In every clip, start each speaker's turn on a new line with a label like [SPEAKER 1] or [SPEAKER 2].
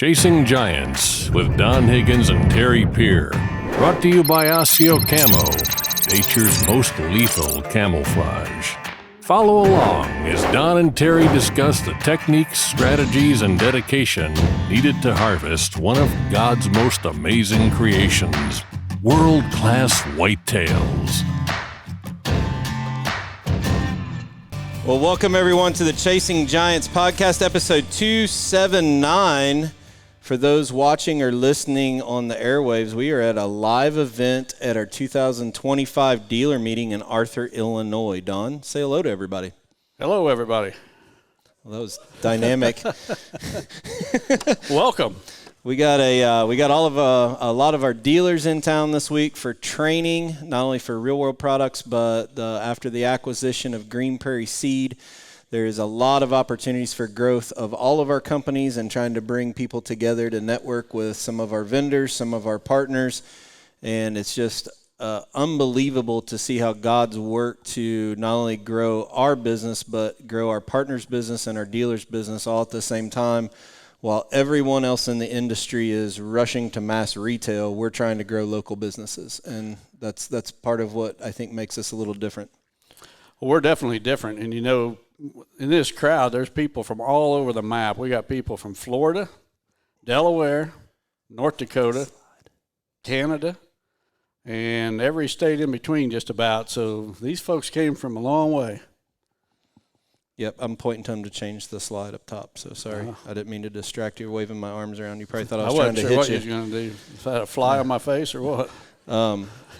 [SPEAKER 1] Chasing Giants with Don Higgins and Terry Peer. Brought to you by Asio Camo, nature's most lethal camouflage. Follow along as Don and Terry discuss the techniques, strategies, and dedication needed to harvest one of God's most amazing creations, world-class whitetails.
[SPEAKER 2] Well, welcome everyone to the Chasing Giants podcast, episode 279. For those watching or listening on the airwaves, we are at a live event at our 2025 dealer meeting in Arthur, Illinois. Don, say hello to everybody.
[SPEAKER 3] Hello, everybody.
[SPEAKER 2] Well, that was dynamic.
[SPEAKER 3] Welcome.
[SPEAKER 2] We got a lot of our dealers in town this week for training, not only for real world products, but after the acquisition of Green Prairie Seed. There's a lot of opportunities for growth of all of our companies and trying to bring people together to network with some of our vendors, some of our partners. And it's just unbelievable to see how God's worked to not only grow our business, but grow our partners' business and our dealers' business all at the same time. While everyone else in the industry is rushing to mass retail, we're trying to grow local businesses. And that's part of what I think makes us a little different.
[SPEAKER 3] Well, we're definitely different. And, you know, in this crowd, there's people from all over the map. We got people from Florida, Delaware, North Dakota, Canada, and every state in between just about. So these folks came from a long way.
[SPEAKER 2] Yep, I'm pointing to him to change the slide up top, so sorry. I didn't mean to distract you waving my arms around. You probably thought I was trying to hit you.
[SPEAKER 3] I wasn't sure what you was going to do. If I had a fly on my face or what?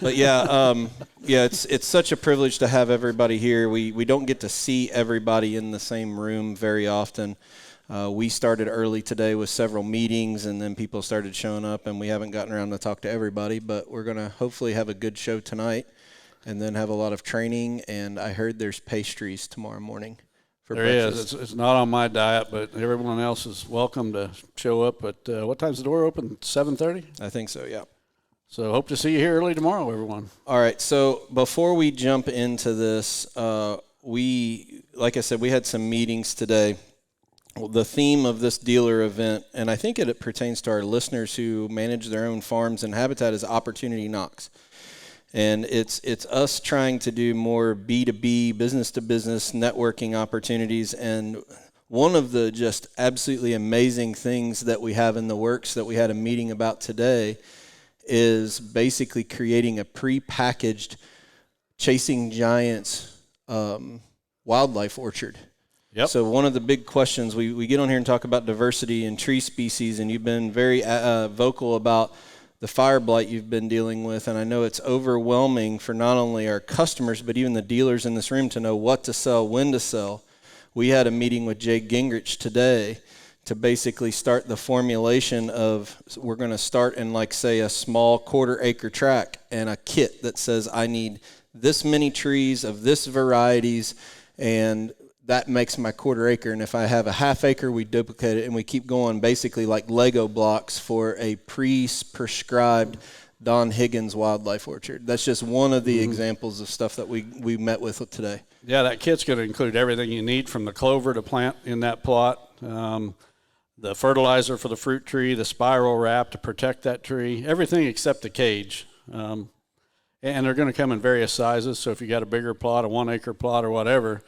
[SPEAKER 2] But it's such a privilege to have everybody here. We don't get to see everybody in the same room very often. We started early today with several meetings, and then people started showing up, and we haven't gotten around to talk to everybody, but we're going to hopefully have a good show tonight and then have a lot of training, and I heard there's pastries tomorrow morning.
[SPEAKER 3] There is. It's not on my diet, but everyone else is welcome to show up. But what time's the door open? 7:30?
[SPEAKER 2] I think so, yeah.
[SPEAKER 3] So hope to see you here early tomorrow, everyone.
[SPEAKER 2] All right. So before we jump into this, like I said, we had some meetings today. The theme of this dealer event, and I think it pertains to our listeners who manage their own farms and habitat, is opportunity knocks. And it's us trying to do more B2B, business-to-business networking opportunities. And one of the just absolutely amazing things that we have in the works that we had a meeting about today is basically creating a pre-packaged Chasing Giants wildlife orchard.
[SPEAKER 3] Yep.
[SPEAKER 2] So one of the big questions, we get on here and talk about diversity in tree species, and you've been very vocal about the fire blight you've been dealing with, and I know it's overwhelming for not only our customers, but even the dealers in this room to know what to sell, when to sell. We had a meeting with Jay Gingrich today to basically start the formulation of, we're going to start in like, say, a small quarter-acre tract and a kit that says, I need this many trees of this varieties, and that makes my quarter acre. And if I have a half acre, we duplicate it, and we keep going basically like Lego blocks for a prescribed Don Higgins wildlife orchard. That's just one of the examples of stuff that we met with today.
[SPEAKER 3] Yeah, that kit's going to include everything you need from the clover to plant in that plot, the fertilizer for the fruit tree, the spiral wrap to protect that tree, everything except the cage. And they're going to come in various sizes, so if you got a bigger plot, a 1 acre plot or whatever,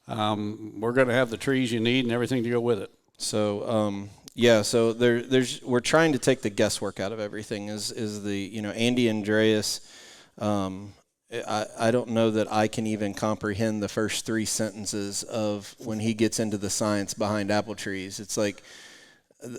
[SPEAKER 3] we're going to have the trees you need and everything to go with it.
[SPEAKER 2] So, we're trying to take the guesswork out of everything. Is the, Andy Andreas, I don't know that I can even comprehend the first 3 sentences of when he gets into the science behind apple trees. It's like,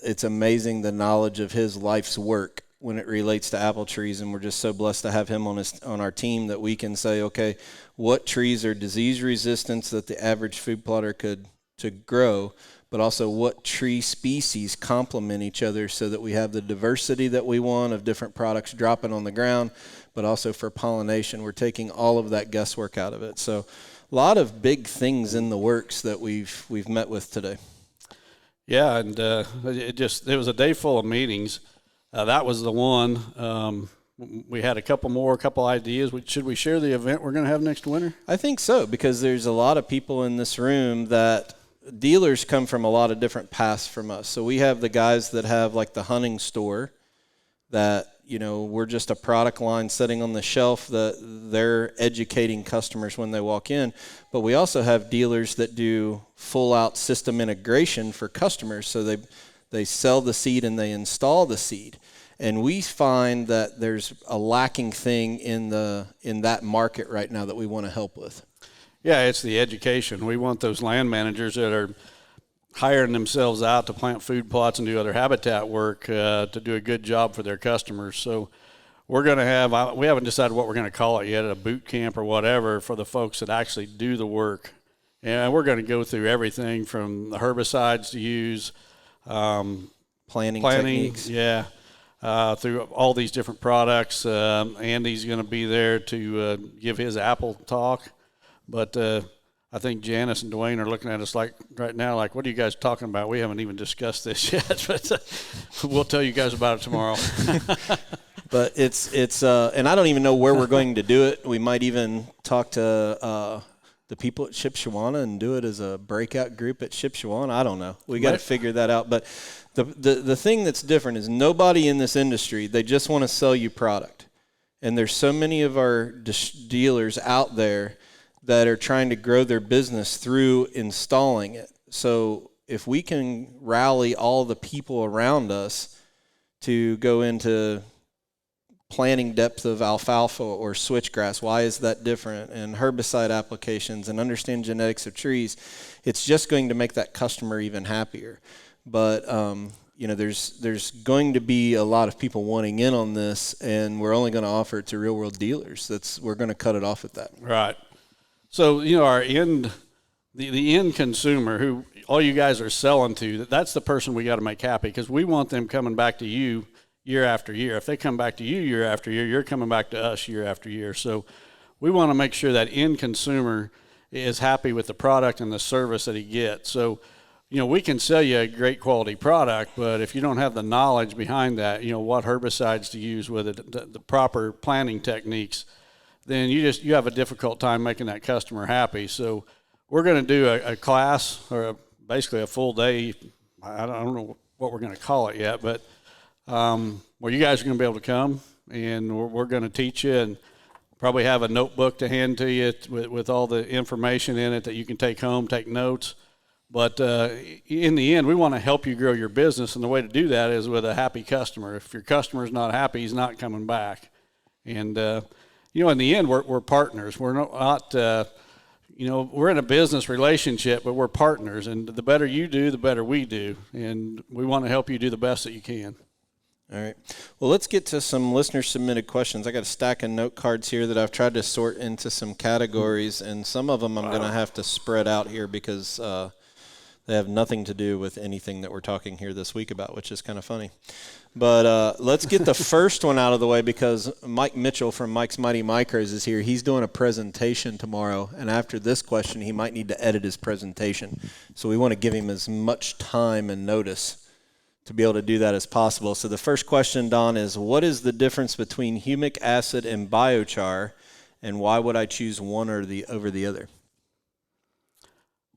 [SPEAKER 2] it's amazing the knowledge of his life's work when it relates to apple trees, and we're just so blessed to have him on our team that we can say, okay, what trees are disease resistant that the average food plotter could to grow, but also what tree species complement each other so that we have the diversity that we want of different products dropping on the ground, but also for pollination. We're taking all of that guesswork out of it. So a lot of big things in the works that we've met with today.
[SPEAKER 3] Yeah, and it was a day full of meetings. That was the one. We had a couple ideas. Should we share the event we're going to have next winter?
[SPEAKER 2] I think so, because there's a lot of people in this room that dealers come from a lot of different paths from us. So we have the guys that have like the hunting store that, we're just a product line sitting on the shelf that they're educating customers when they walk in. But we also have dealers that do full out system integration for customers. So they sell the seed and they install the seed. And we find that there's a lacking thing in that market right now that we want to help with.
[SPEAKER 3] Yeah, it's the education. We want those land managers that are hiring themselves out to plant food plots and do other habitat work to do a good job for their customers. So we're going to have, we haven't decided what we're going to call it yet, a boot camp or whatever for the folks that actually do the work. And we're going to go through everything from the herbicides to use,
[SPEAKER 2] planting techniques.
[SPEAKER 3] Yeah. Through all these different products. Andy's going to be there to give his Apple talk. But I think Janice and Dwayne are looking at us like right now, like, what are you guys talking about? We haven't even discussed this yet, but we'll tell you guys about it tomorrow.
[SPEAKER 2] But it's and I don't even know where we're going to do it. We might even talk to the people at Shipshewana and do it as a breakout group at Shipshewana. I don't know. We got to figure that out. But the thing that's different is nobody in this industry, they just want to sell you product. And there's so many of our dealers out there that are trying to grow their business through installing it. So if we can rally all the people around us to go into planting depth of alfalfa or switchgrass, why is that different, and herbicide applications, and understand genetics of trees, it's just going to make that customer even happier. But there's going to be a lot of people wanting in on this, and we're only going to offer it to real world dealers. We're going to cut it off at that.
[SPEAKER 3] Right. So, our the end consumer, who all you guys are selling to, that's the person we got to make happy, because we want them coming back to you year after year. If they come back to you year after year, you're coming back to us year after year. So we want to make sure that end consumer is happy with the product and the service that he gets. So, we can sell you a great quality product, but if you don't have the knowledge behind that, what herbicides to use with it, the proper planting techniques, then you have a difficult time making that customer happy. So we're going to do a class, or basically a full day. I don't know what we're going to call it yet, but where you guys are going to be able to come, and we're going to teach you, and probably have a notebook to hand to you with all the information in it that you can take home, take notes. But in the end, we want to help you grow your business, and the way to do that is with a happy customer. If your customer's not happy, he's not coming back. And in the end, we're partners. We're not we're in a business relationship, but we're partners. And the better you do, the better we do. And we want to help you do the best that you can.
[SPEAKER 2] All right. Well, let's get to some listener-submitted questions. I got a stack of note cards here that I've tried to sort into some categories, and some of them I'm going to have to spread out here because they have nothing to do with anything that we're talking here this week about, which is kind of funny. But let's get the first one out of the way, because Mike Mitchell from Mike's Mighty Micros is here. He's doing a presentation tomorrow, and after this question, he might need to edit his presentation. So we want to give him as much time and notice to be able to do that as possible. So the first question, Don, is what is the difference between humic acid and biochar, and why would I choose one over the other?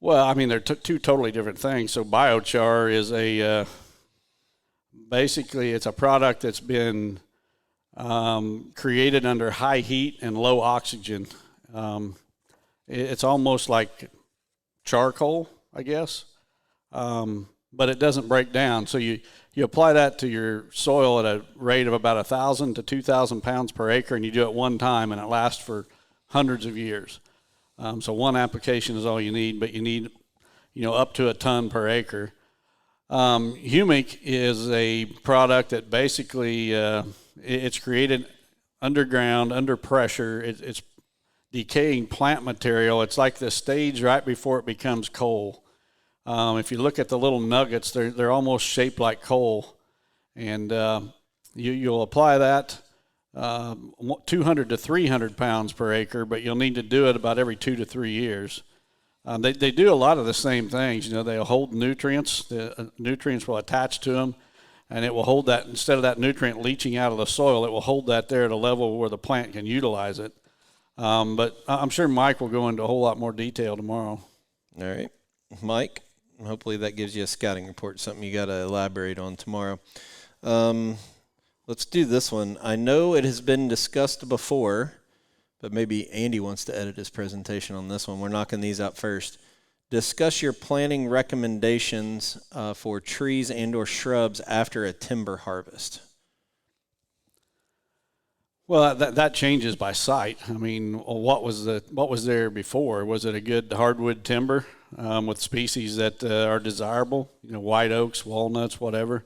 [SPEAKER 3] Well, I mean, they're two totally different things. So biochar is basically it's a product that's been created under high heat and low oxygen. It's almost like charcoal, I guess, but it doesn't break down. So you apply that to your soil at a rate of about 1,000 to 2,000 pounds per acre, and you do it one time, and it lasts for hundreds of years. So one application is all you need, but you need, up to a ton per acre. Humic is a product that basically it's created underground, under pressure. It's decaying plant material. It's like the stage right before it becomes coal. If you look at the little nuggets, they're almost shaped like coal, and you'll apply that 200 to 300 pounds per acre, but you'll need to do it about every 2 to 3 years. They do a lot of the same things. They'll hold nutrients. The nutrients will attach to them, and it will hold that. Instead of that nutrient leaching out of the soil, it will hold that there at a level where the plant can utilize it. But I'm sure Mike will go into a whole lot more detail tomorrow.
[SPEAKER 2] All right. Mike, Hopefully that gives you a scouting report, something you got to elaborate on tomorrow. Let's do this one. I know it has been discussed before, but maybe Andy wants to edit his presentation on this one. We're knocking these out first. Discuss your planting recommendations for trees and or shrubs after a timber harvest.
[SPEAKER 3] Well, that changes by site. I mean, what was there before? Was it a good hardwood timber with species that are desirable? You know, white oaks, walnuts, whatever.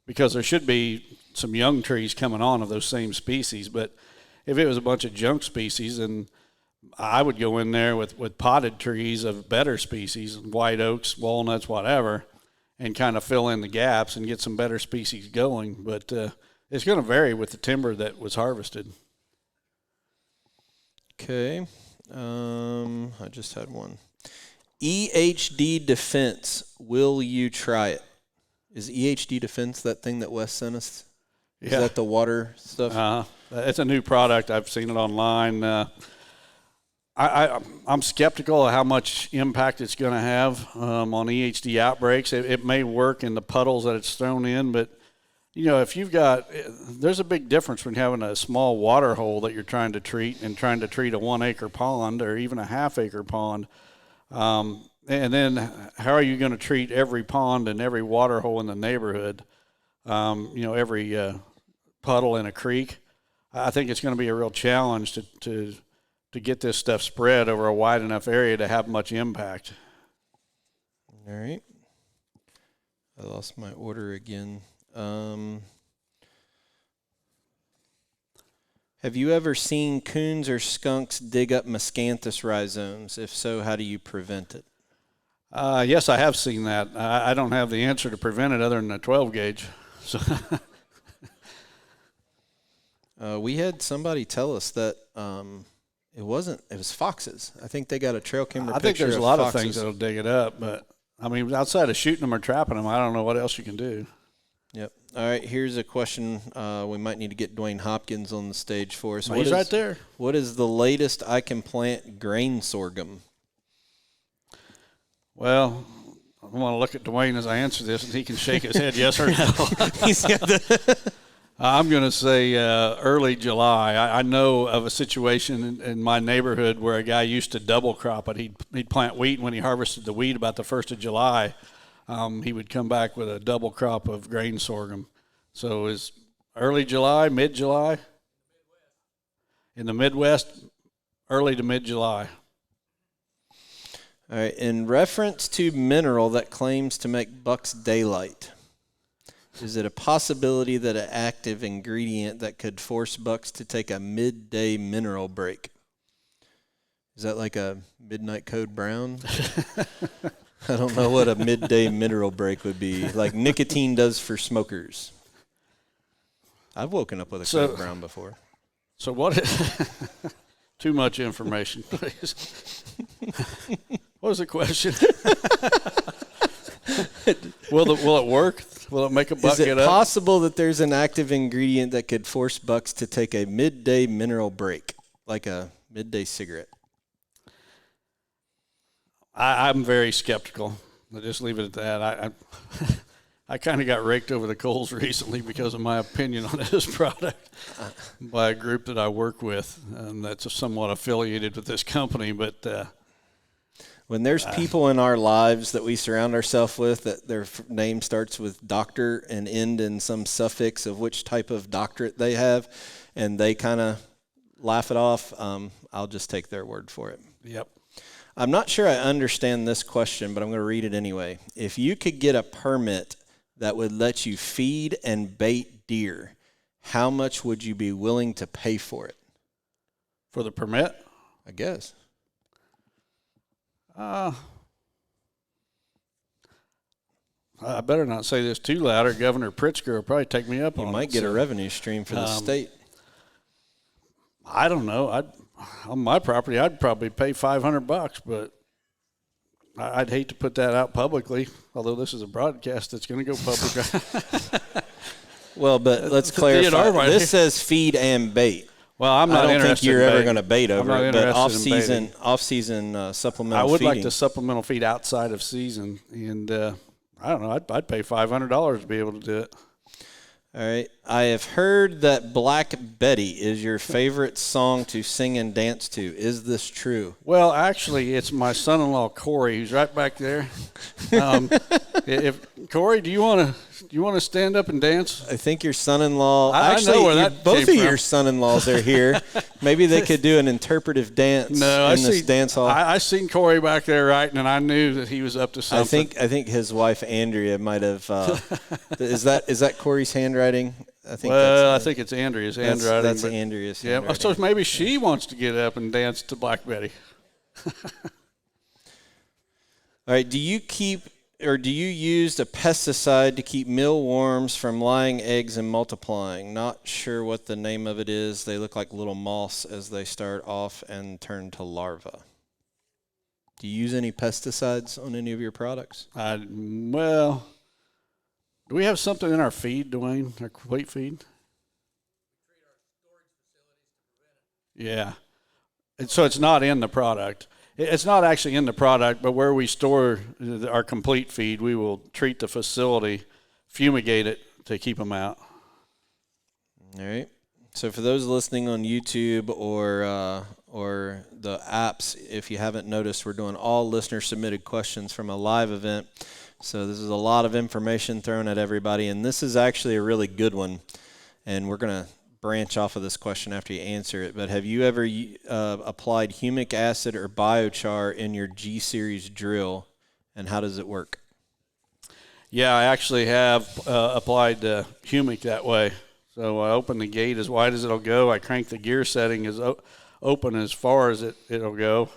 [SPEAKER 3] Because there should be some young trees coming on of those same species. But if it was a bunch of junk species, then I would go in there with potted trees of better species, white oaks, walnuts, whatever, and kind of fill in the gaps and get some better species going. But it's going to vary with the timber that was harvested.
[SPEAKER 2] Okay. I just had one. EHD Defense, will you try it? Is EHD Defense that thing that Wes sent us? Is that the water stuff?
[SPEAKER 3] It's a new product. I've seen it online. I'm skeptical of how much impact it's going to have on EHD outbreaks. It may work in the puddles that it's thrown in, but you know, if you've got, there's a big difference between having a small water hole that you're trying to treat and trying to treat a 1 acre pond or even a ½ acre pond. And then how are you going to treat every pond and every water hole in the neighborhood? You know, every puddle in a creek. I think it's going to be a real challenge to get this stuff spread over a wide enough area to have much impact.
[SPEAKER 2] All right. I lost my order again. Have you ever seen coons or skunks dig up miscanthus rhizomes? If so, how do you prevent it?
[SPEAKER 3] Yes, I have seen that. I don't have the answer to prevent it other than a 12 gauge. So
[SPEAKER 2] we had somebody tell us that it was foxes. I think they got a trail camera picture.
[SPEAKER 3] I think there's a lot
[SPEAKER 2] foxes.
[SPEAKER 3] of things that'll dig it up, but I mean, outside of shooting them or trapping them, I don't know what else you can do.
[SPEAKER 2] Yep. All right, here's a question we might need to get Dwayne Hopkins on the stage for us.
[SPEAKER 3] He's right there.
[SPEAKER 2] What is the latest I can plant grain sorghum?
[SPEAKER 3] Well, I want to look at Dwayne as I answer this, and he can shake his head yes or no. I'm going to say early July. I know of a situation in my neighborhood where a guy used to double crop it. He'd plant wheat, and when he harvested the wheat about the 1st of July, he would come back with a double crop of grain sorghum. So is early July, mid-July? In the Midwest, early to mid-July.
[SPEAKER 2] All right. In reference to mineral that claims to make bucks daylight, is it a possibility that an active ingredient that could force bucks to take a midday mineral break? Is that like a midnight code brown? I don't know what a midday mineral break would be, like nicotine does for smokers. I've woken up with a code brown before.
[SPEAKER 3] So what is too much information, please. What was the question? Will it work? Will it make a buck get up?
[SPEAKER 2] Is it possible that there's an active ingredient that could force bucks to take a midday mineral break, like a midday cigarette?
[SPEAKER 3] I'm very skeptical. I'll just leave it at that. I kind of got raked over the coals recently because of my opinion on this product by a group that I work with, and that's somewhat affiliated with this company. But
[SPEAKER 2] when there's people in our lives that we surround ourselves with that their name starts with doctor and end in some suffix of which type of doctorate they have, and they kind of laugh it off, I'll just take their word for it.
[SPEAKER 3] Yep.
[SPEAKER 2] I'm not sure I understand this question, but I'm going to read it anyway. If you could get a permit that would let you feed and bait deer, how much would you be willing to pay for it?
[SPEAKER 3] For the permit?
[SPEAKER 2] I guess.
[SPEAKER 3] I better not say this too loud, or Governor Pritzker will probably take me up on it.
[SPEAKER 2] You might get a revenue stream for the state.
[SPEAKER 3] I don't know. On my property, I'd probably pay $500, but I'd hate to put that out publicly, although this is a broadcast that's going to go public.
[SPEAKER 2] Well, but let's clarify. This says feed and bait.
[SPEAKER 3] Well, I'm not
[SPEAKER 2] I don't
[SPEAKER 3] interested
[SPEAKER 2] think you're
[SPEAKER 3] in
[SPEAKER 2] ever
[SPEAKER 3] baiting.
[SPEAKER 2] going to bait
[SPEAKER 3] I'm
[SPEAKER 2] over
[SPEAKER 3] not
[SPEAKER 2] it, but
[SPEAKER 3] interested in
[SPEAKER 2] off-season supplemental
[SPEAKER 3] I would
[SPEAKER 2] feeding.
[SPEAKER 3] like the supplemental feed outside of season, and I don't know. I'd pay $500 to be able to do it.
[SPEAKER 2] All right. I have heard that Black Betty is your favorite song to sing and dance to. Is this true?
[SPEAKER 3] Well, actually, it's my son-in-law Corey, who's right back there. If Corey, do you want to stand up and dance?
[SPEAKER 2] I think your son-in-law.
[SPEAKER 3] I know where that
[SPEAKER 2] both
[SPEAKER 3] came
[SPEAKER 2] of
[SPEAKER 3] from.
[SPEAKER 2] your son-in-laws are here. Maybe they could do an interpretive dance in this dance hall.
[SPEAKER 3] I seen Corey back there writing, and I knew that he was up to something.
[SPEAKER 2] I think his wife Andrea might have. Is that Corey's handwriting? I think
[SPEAKER 3] it's Andrea's handwriting.
[SPEAKER 2] That's Andrea's handwriting.
[SPEAKER 3] Yeah, so maybe she wants to get up and dance to Black Betty.
[SPEAKER 2] All right. Do you use a pesticide to keep mealworms from laying eggs and multiplying? Not sure what the name of it is. They look like little moths as they start off and turn to larvae. Do you use any pesticides on any of your products?
[SPEAKER 3] Well, do we have something in our feed, Dwayne, our wheat feed? Yeah. And so it's not in the product. It's not actually in the product, but where we store our complete feed, we will treat the facility, fumigate it to keep them out.
[SPEAKER 2] All right. So for those listening on YouTube or the apps, if you haven't noticed, we're doing all listener-submitted questions from a live event. So this is a lot of information thrown at everybody, and this is actually a really good one. And we're going to branch off of this question after you answer it. But have you ever applied humic acid or biochar in your G-Series drill, and how does it work?
[SPEAKER 3] Yeah, I actually have applied humic that way. So I open the gate as wide as it'll go. I crank the gear setting as open as far as it'll go.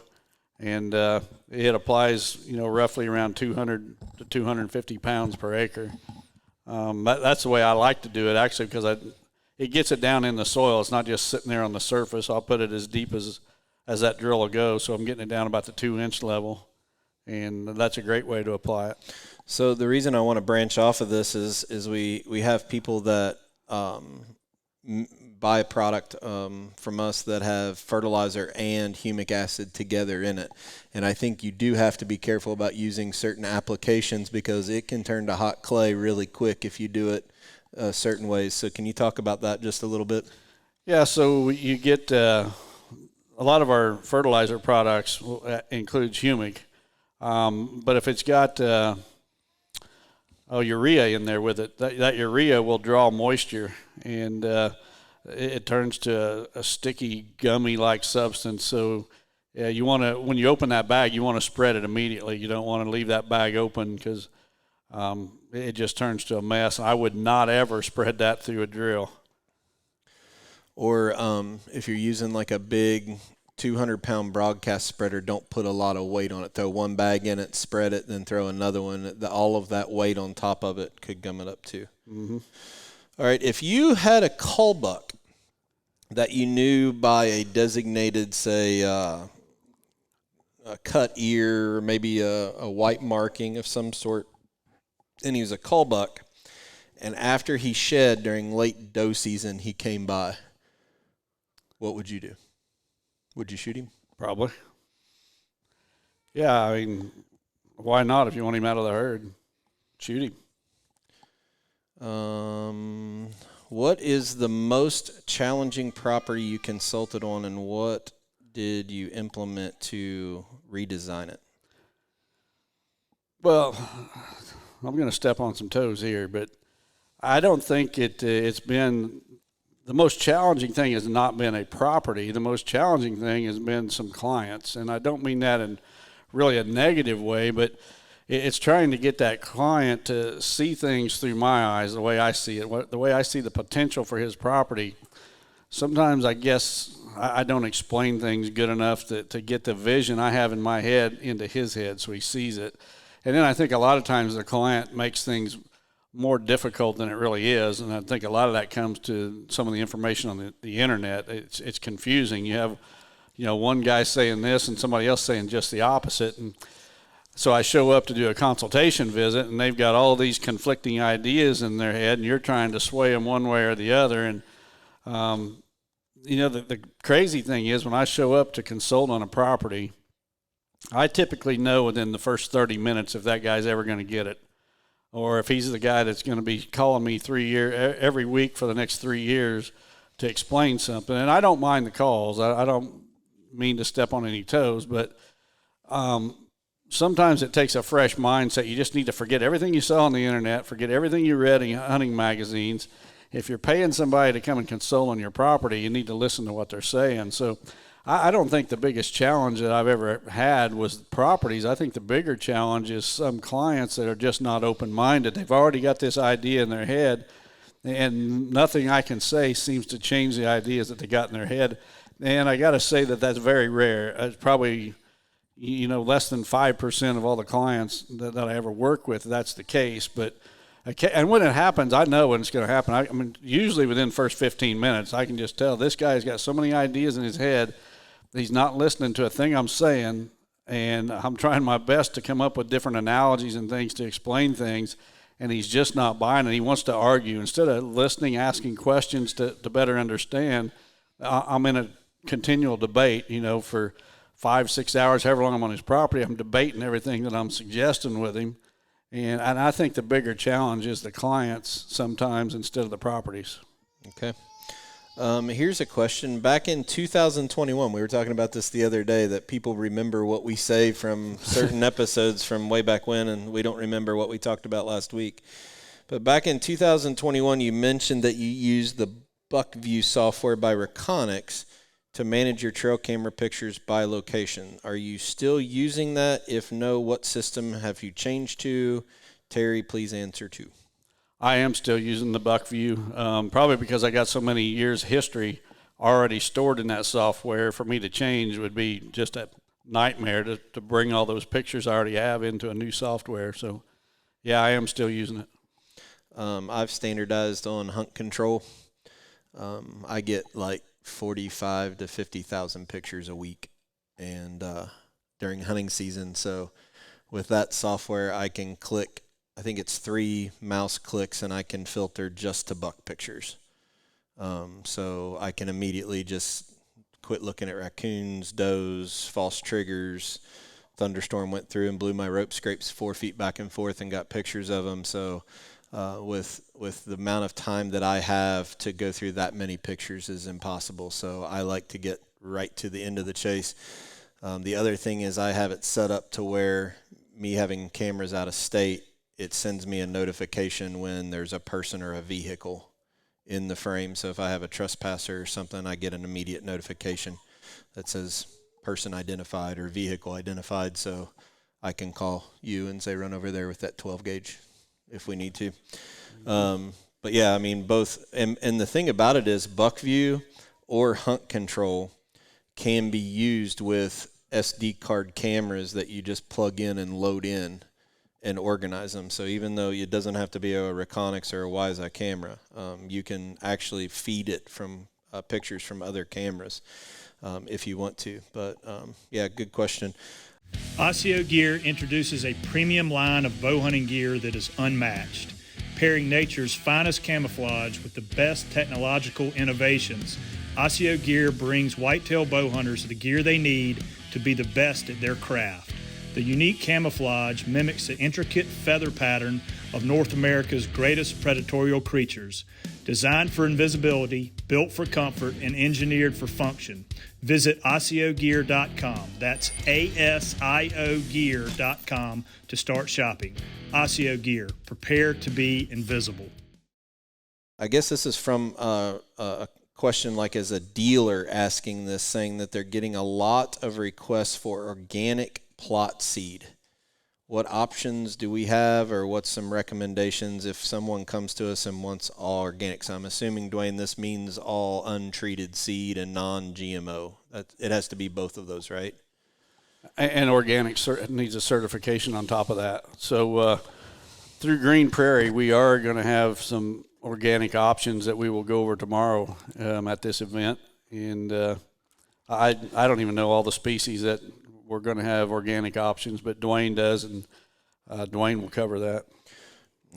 [SPEAKER 3] And it applies, roughly around 200 to 250 pounds per acre. That's the way I like to do it, actually, because it gets it down in the soil. It's not just sitting there on the surface. I'll put it as deep as that drill will go, so I'm getting it down about the 2-inch level. And that's a great way to apply it.
[SPEAKER 2] So the reason I want to branch off of this is we have people that buy a product from us that have fertilizer and humic acid together in it. And I think you do have to be careful about using certain applications because it can turn to hot clay really quick if you do it certain ways. So can you talk about that just a little bit?
[SPEAKER 3] Yeah, so you get a lot of our fertilizer products includes humic. But if it's got urea in there with it, that urea will draw moisture, and it turns to a sticky, gummy-like substance. So you want to, when you open that bag, you want to spread it immediately. You don't want to leave that bag open because it just turns to a mess. I would not ever spread that through a drill.
[SPEAKER 2] Or if you're using like a big 200-pound broadcast spreader, don't put a lot of weight on it. Throw one bag in it, spread it, then throw another one. All of that weight on top of it could gum it up too. Mm-hmm. All right, if you had a cull buck that you knew by a designated, say, a cut ear, or maybe a white marking of some sort, and he was a cull buck, and after he shed during late doe season, he came by, what would you do? Would you shoot him?
[SPEAKER 3] Probably. Yeah, I mean, why not if you want him out of the herd? Shoot him.
[SPEAKER 2] What is the most challenging property you consulted on, and what did you implement to redesign it?
[SPEAKER 3] Well, I'm going to step on some toes here, but I don't think it's been – the most challenging thing has not been a property. The most challenging thing has been some clients, and I don't mean that in really a negative way, but it's trying to get that client to see things through my eyes, the way I see it, the way I see the potential for his property. Sometimes I guess I don't explain things good enough to get the vision I have in my head into his head so he sees it. And then I think a lot of times the client makes things more difficult than it really is, and I think a lot of that comes to some of the information on the internet. It's confusing. You have, one guy saying this and somebody else saying just the opposite, and so I show up to do a consultation visit, and they've got all these conflicting ideas in their head, and you're trying to sway them one way or the other, and The crazy thing is when I show up to consult on a property, I typically know within the first 30 minutes if that guy's ever going to get it, or if he's the guy that's going to be calling me every week for the next 3 years to explain something. And I don't mind the calls. I don't mean to step on any toes, but sometimes it takes a fresh mindset. You just need to forget everything you saw on the internet, forget everything you read in hunting magazines. If you're paying somebody to come and consult on your property, you need to listen to what they're saying. So I don't think the biggest challenge that I've ever had was properties. I think the bigger challenge is some clients that are just not open-minded. They've already got this idea in their head, and nothing I can say seems to change the ideas that they got in their head. And I got to say that that's very rare. It's probably less than 5% of all the clients that I ever work with, that's the case. And when it happens, I know when it's going to happen. I mean, usually within the first 15 minutes, I can just tell this guy's got so many ideas in his head, he's not listening to a thing I'm saying, and I'm trying my best to come up with different analogies and things to explain things, and he's just not buying it. He wants to argue. Instead of listening, asking questions to better understand, I'm in a continual debate, for 5-6 hours, however long I'm on his property. I'm debating everything that I'm suggesting with him. And I think the bigger challenge is the clients sometimes instead of the properties.
[SPEAKER 2] Okay. Here's a question. Back in 2021, we were talking about this the other day, that people remember what we say from certain episodes from way back when, and we don't remember what we talked about last week. But back in 2021, you mentioned that you used the BuckView software by Reconyx to manage your trail camera pictures by location. Are you still using that? If no, what system have you changed to? Terry, please answer too.
[SPEAKER 3] I am still using the BuckView, probably because I got so many years history already stored in that software. For me to change would be just a nightmare to bring all those pictures I already have into a new software. So, yeah, I am still using it.
[SPEAKER 2] I've standardized on hunt control. I get like 45 to 50,000 pictures a week, and during hunting season. So with that software, I can click, I think it's 3 mouse clicks, and I can filter just to buck pictures. So I can immediately just quit looking at raccoons, does, false triggers. Thunderstorm went through and blew my rope scrapes 4 feet back and forth and got pictures of them. So with the amount of time that I have to go through that many pictures is impossible. So I like to get right to the end of the chase. The other thing is I have it set up to where, me having cameras out of state, it sends me a notification when there's a person or a vehicle in the frame. So if I have a trespasser or something, I get an immediate notification that says person identified or vehicle identified. So I can call you and say, run over there with that 12 gauge if we need to. But yeah, I mean, both. And the thing about it is BuckView or Hunt Control can be used with SD card cameras that you just plug in and load in and organize them. So even though it doesn't have to be a Reconyx or a Wiseeye camera, you can actually feed it from pictures from other cameras if you want to. But yeah, good question.
[SPEAKER 4] Asio Gear introduces a premium line of bow hunting gear that is unmatched, pairing nature's finest camouflage with the best technological innovations. Asio Gear brings whitetail bow hunters the gear they need to be the best at their craft. The unique camouflage mimics the intricate feather pattern of North America's greatest predatory creatures. Designed for invisibility, built for comfort, and engineered for function. Visit AsioGear.com. That's ASIO Gear.com to start shopping. Asio Gear. Prepare to be invisible.
[SPEAKER 2] I guess this is from a question like as a dealer asking this, saying that they're getting a lot of requests for organic plot seed. What options do we have, or what's some recommendations if someone comes to us and wants all organic? So I'm assuming, Dwayne, this means all untreated seed and non-GMO. It has to be both of those, right?
[SPEAKER 3] And organic needs a certification on top of that. So through Green Prairie, we are going to have some organic options that we will go over tomorrow at this event. And I don't even know all the species that we're going to have organic options, but Dwayne does, and Dwayne will cover that.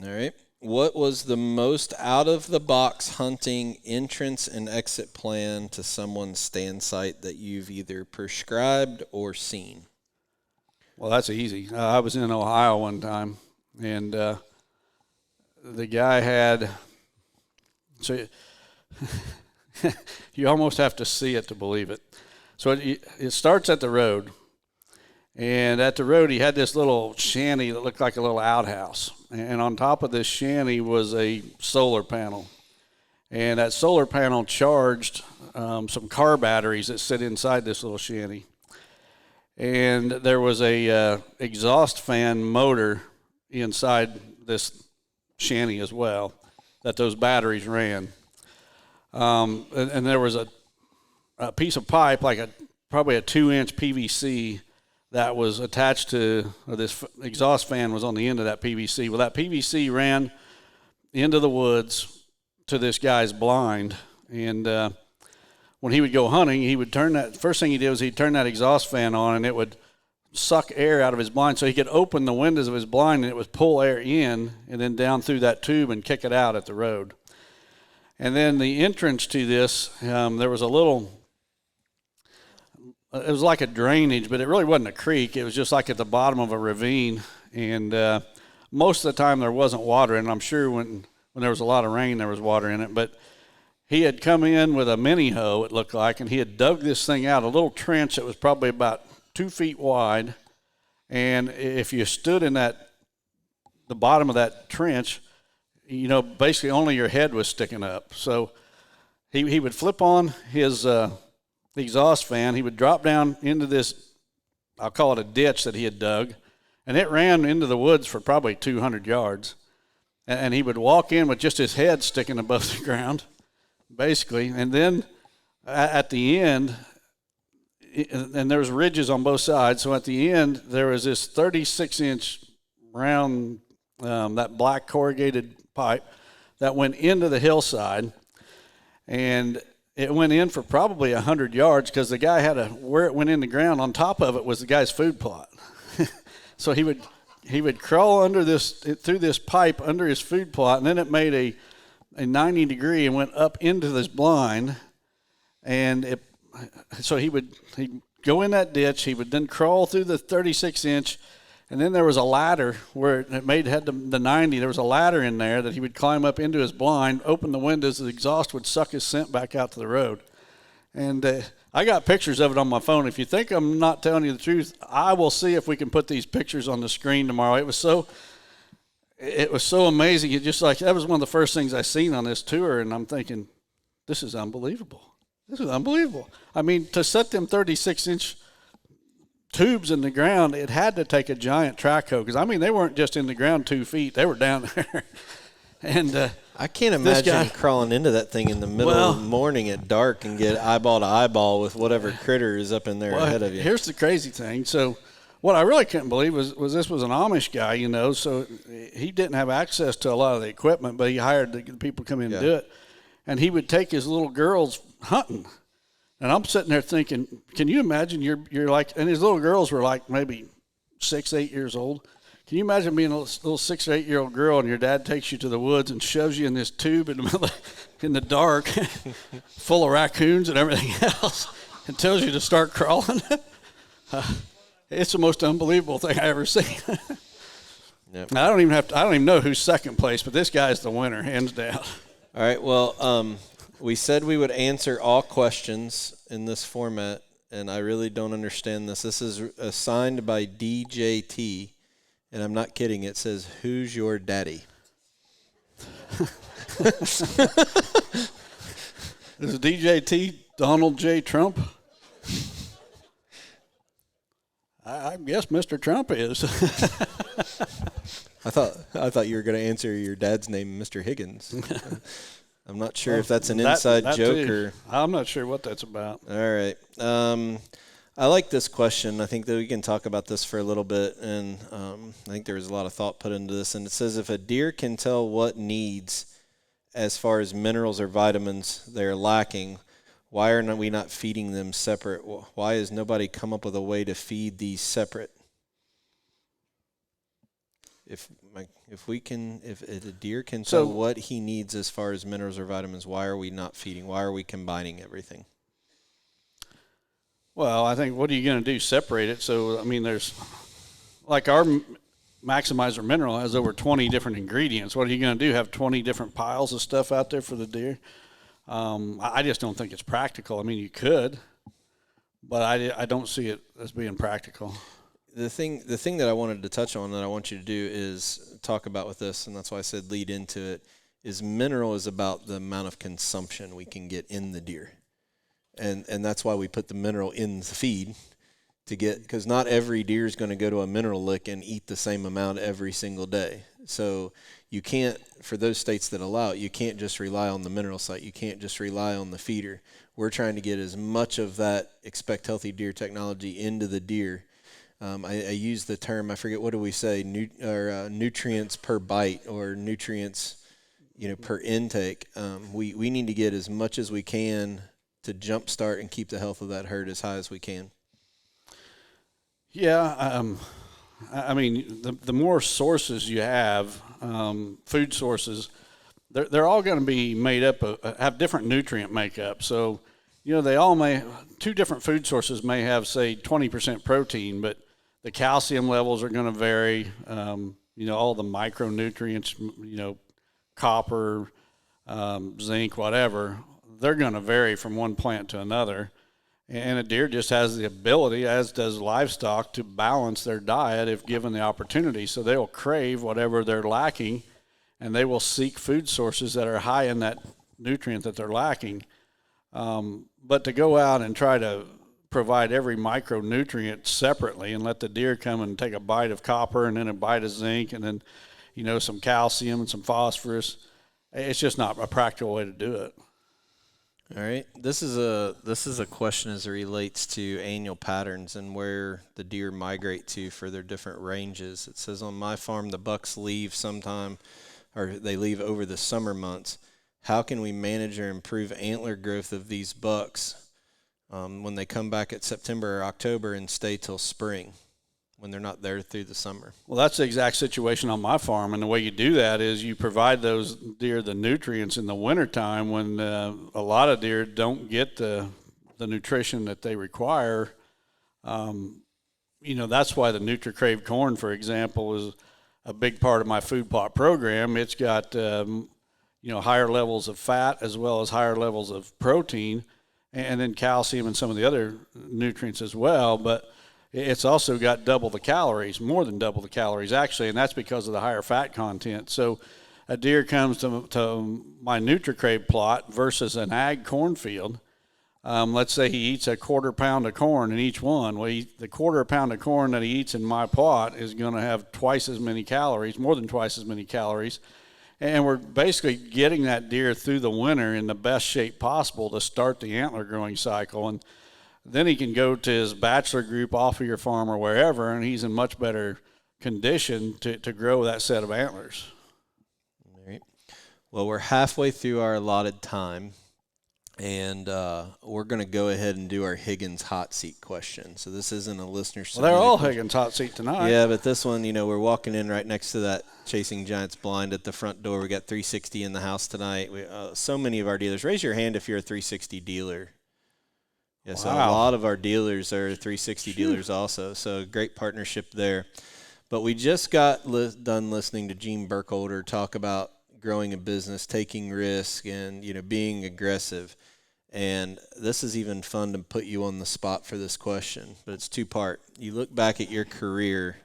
[SPEAKER 2] All right. What was the most out-of-the-box hunting entrance and exit plan to someone's stand site that you've either prescribed or seen?
[SPEAKER 3] Well, that's easy. I was in Ohio one time, and the guy had – so you almost have to see it to believe it. So it starts at the road, and at the road he had this little shanty that looked like a little outhouse. And on top of this shanty was a solar panel. And that solar panel charged some car batteries that sit inside this little shanty. And there was a exhaust fan motor inside this shanty as well that those batteries ran. And there was a piece of pipe, like probably a 2-inch PVC, that was attached to this exhaust fan was on the end of that PVC. Well, that PVC ran into the woods to this guy's blind. And when he would go hunting, he would turn that – first thing he did was he'd turn that exhaust fan on, and it would suck air out of his blind so he could open the windows of his blind, and it would pull air in and then down through that tube and kick it out at the road. And then the entrance to this, there was a little – it was like a drainage, but it really wasn't a creek. It was just like at the bottom of a ravine. And most of the time there wasn't water in it. I'm sure when there was a lot of rain, there was water in it. But he had come in with a mini hoe, it looked like, and he had dug this thing out, a little trench that was probably about 2 feet wide. And if you stood in the bottom of that trench, basically only your head was sticking up. So he would flip on his exhaust fan. He would drop down into this, I'll call it a ditch that he had dug, and it ran into the woods for probably 200 yards. And he would walk in with just his head sticking above the ground, basically. And then at the end, and there's ridges on both sides, so at the end there was this 36-inch round, that black corrugated pipe that went into the hillside, and it went in for probably 100 yards because the guy had where it went in the ground, on top of it was the guy's food plot. So he would crawl through this pipe under his food plot, and then it made a 90 degree and went up into this blind. And so he'd go in that ditch. He would then crawl through the 36-inch, and then there was a ladder where it had the 90. There was a ladder in there that he would climb up into his blind, open the windows, the exhaust would suck his scent back out to the road. And I got pictures of it on my phone. If you think I'm not telling you the truth, I will see if we can put these pictures on the screen tomorrow. It was so amazing. It just like that was one of the first things I seen on this tour, and I'm thinking, this is unbelievable. This is unbelievable. I mean, to set them 36-inch tubes in the ground, it had to take a giant track hoe, because I mean they weren't just in the ground 2 feet; they were down there. And
[SPEAKER 2] I can't imagine crawling into that thing in the middle of the morning at dark and get eyeball to eyeball with whatever critter is up in there ahead of you.
[SPEAKER 3] Here's the crazy thing. So what I really couldn't believe was this was an Amish guy, so he didn't have access to a lot of the equipment, but he hired the people to come in and do it. And he would take his little girls hunting. And I'm sitting there thinking, can you imagine you're like, and his little girls were like maybe 6, 8 years old. Can you imagine being a little 6 or 8 year old girl and your dad takes you to the woods and shoves you in this tube in the dark, full of raccoons and everything else, and tells you to start crawling? It's the most unbelievable thing I ever seen.
[SPEAKER 2] Yep.
[SPEAKER 3] I don't even know who's second place, but this guy's the winner, hands down.
[SPEAKER 2] All right. Well, we said we would answer all questions in this format, and I really don't understand this. This is assigned by DJT, and I'm not kidding. It says, "Who's your daddy?"
[SPEAKER 3] Is DJT Donald J. Trump? I guess Mr. Trump is.
[SPEAKER 2] I thought you were going to answer your dad's name, Mr. Higgins. I'm not sure if that's an inside joke or.
[SPEAKER 3] I'm not sure what that's about.
[SPEAKER 2] All right. I like this question. I think that we can talk about this for a little bit, and I think there was a lot of thought put into this. And it says, if a deer can tell what needs as far as minerals or vitamins they're lacking, why are we not feeding them separate? Why has nobody come up with a way to feed these separate? if a deer can tell what he needs as far as minerals or vitamins, why are we not feeding? Why are we combining everything?
[SPEAKER 3] Well, I think, what are you going to do? Separate it? So, I mean, there's, like, our Maximizer Mineral has over 20 different ingredients. What are you going to do? Have 20 different piles of stuff out there for the deer? I just don't think it's practical. I mean, you could, but I don't see it as being practical.
[SPEAKER 2] The thing that I wanted to touch on that I want you to do is talk about with this, and that's why I said lead into it, is mineral is about the amount of consumption we can get in the deer. And that's why we put the mineral in the feed to get, because not every deer is going to go to a mineral lick and eat the same amount every single day. So you can't, for those states that allow it, you can't just rely on the mineral site. You can't just rely on the feeder. We're trying to get as much of that Expect Healthy Deer technology into the deer. I use the term, I forget, what do we say, nutrients per bite, or nutrients, per intake. We need to get as much as we can to jumpstart and keep the health of that herd as high as we can.
[SPEAKER 3] Yeah, I mean, the more sources you have, food sources, they're all going to be made up of, have different nutrient makeup. So, they all two different food sources may have, say, 20% protein, but the calcium levels are going to vary. All the micronutrients, copper, zinc, whatever, they're going to vary from one plant to another. And a deer just has the ability, as does livestock, to balance their diet if given the opportunity. So they'll crave whatever they're lacking, and they will seek food sources that are high in that nutrient that they're lacking. But to go out and try to provide every micronutrient separately and let the deer come and take a bite of copper and then a bite of zinc and then, some calcium and some phosphorus, it's just not a practical way to do it.
[SPEAKER 2] All right. This is a question as it relates to annual patterns and where the deer migrate to for their different ranges. It says on my farm the bucks leave sometime, or they leave over the summer months. How can we manage or improve antler growth of these bucks when they come back at September or October and stay till spring when they're not there through the summer?
[SPEAKER 3] Well, that's the exact situation on my farm, and the way you do that is you provide those deer the nutrients in the wintertime when a lot of deer don't get the nutrition that they require. That's why the NutriCrave corn, for example, is a big part of my food plot program. It's got higher levels of fat as well as higher levels of protein, and then calcium and some of the other nutrients as well, but it's also got double the calories, more than double the calories actually, and that's because of the higher fat content. So a deer comes to my NutriCrave plot versus an ag cornfield. Let's say he eats a quarter pound of corn in each one. Well, the quarter pound of corn that he eats in my plot is going to have twice as many calories, more than twice as many calories. And we're basically getting that deer through the winter in the best shape possible to start the antler growing cycle. And then he can go to his bachelor group off of your farm or wherever, and he's in much better condition to grow that set of antlers.
[SPEAKER 2] All right. Well, we're halfway through our allotted time, and we're going to go ahead and do our Higgins hot seat question. So this isn't a listener submitted.
[SPEAKER 3] Well, they're all Higgins hot seat tonight.
[SPEAKER 2] Yeah, but this one, we're walking in right next to that Chasing Giants blind at the front door. We got 360 in the house tonight. So many of our dealers. Raise your hand if you're a 360 dealer. Yeah, so
[SPEAKER 3] wow.
[SPEAKER 2] A lot of our dealers are 360 dealers also. So great partnership there. But we just got done listening to Gene Burkholder talk about growing a business, taking risk, and being aggressive. And this is even fun to put you on the spot for this question, but it's two-part. You look back at your career,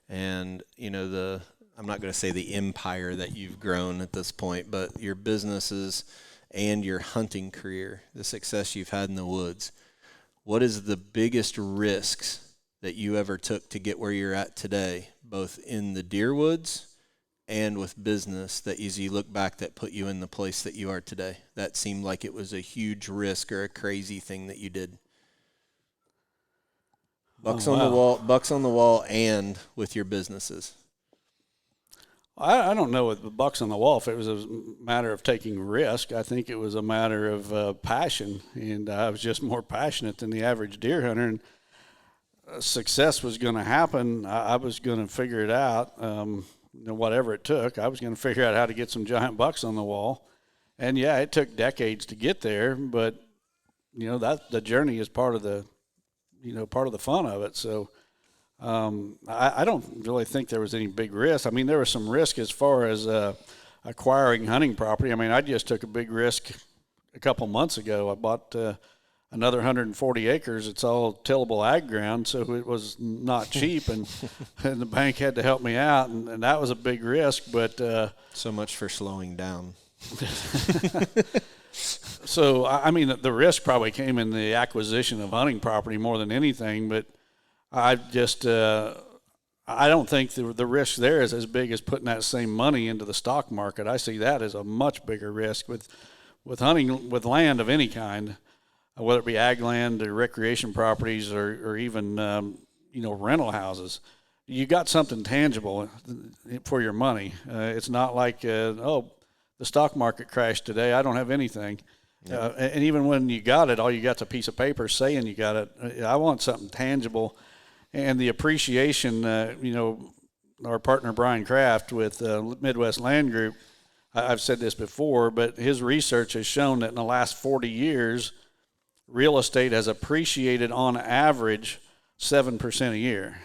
[SPEAKER 2] and I'm not going to say the empire that you've grown at this point, but your businesses and your hunting career, the success you've had in the woods. What is the biggest risks that you ever took to get where you're at today, both in the deer woods and with business, that as you look back that put you in the place that you are today? That seemed like it was a huge risk or a crazy thing that you did. Bucks on the wall, and with your businesses.
[SPEAKER 3] I don't know with the bucks on the wall if it was a matter of taking risk. I think it was a matter of passion, and I was just more passionate than the average deer hunter. And success was going to happen. I was going to figure it out. whatever it took. I was going to figure out how to get some giant bucks on the wall. And, yeah, it took decades to get there, but, that the journey is part of the fun of it. So I don't really think there was any big risk. I mean, there was some risk as far as acquiring hunting property. I mean, I just took a big risk a couple months ago. I bought another 140 acres. It's all tillable ag ground, so it was not cheap, and the bank had to help me out, and that was a big risk. But
[SPEAKER 2] so much for slowing down.
[SPEAKER 3] So, I mean, the risk probably came in the acquisition of hunting property more than anything, but I just I don't think the risk there is as big as putting that same money into the stock market. I see that as a much bigger risk with hunting with land of any kind, whether it be ag land or recreation properties or even rental houses. You got something tangible for your money. It's not like the stock market crashed today, I don't have anything. Yeah. And even when you got it, all you got's a piece of paper saying you got it. I want something tangible. And the appreciation, our partner Brian Kraft with Midwest Land Group, I've said this before, but his research has shown that in the last 40 years, real estate has appreciated on average 7% a year.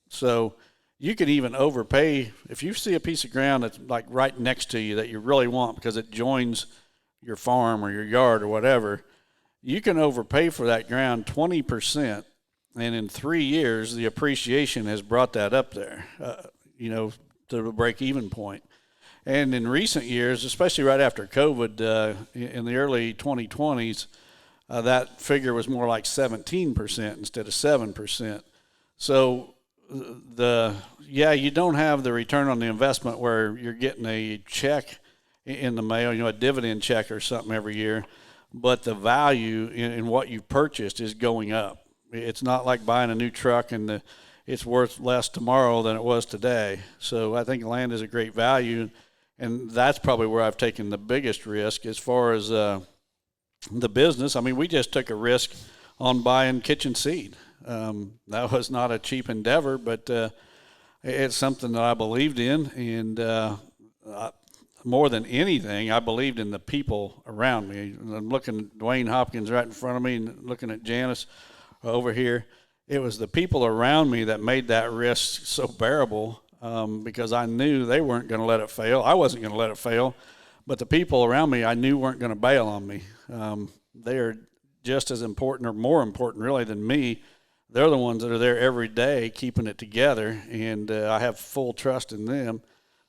[SPEAKER 3] So you can even overpay. If you see a piece of ground that's like right next to you that you really want because it joins your farm or your yard or whatever, you can overpay for that ground 20%. And in 3 years, the appreciation has brought that up there, to the break-even point. And in recent years, especially right after COVID, in the early 2020s, that figure was more like 17% instead of 7%. So you don't have the return on the investment where you're getting a check in the mail, a dividend check or something every year, but the value in what you've purchased is going up. It's not like buying a new truck and it's worth less tomorrow than it was today. So I think land is a great value, and that's probably where I've taken the biggest risk as far as the business. I mean, we just took a risk on buying kitchen seed. That was not a cheap endeavor, but it's something that I believed in, and more than anything, I believed in the people around me. I'm looking at Dwayne Hopkins right in front of me and looking at Janice over here. It was the people around me that made that risk so bearable, because I knew they weren't going to let it fail. I wasn't going to let it fail, but the people around me I knew weren't going to bail on me. They are just as important or more important really than me. They're the ones that are there every day keeping it together, and I have full trust in them.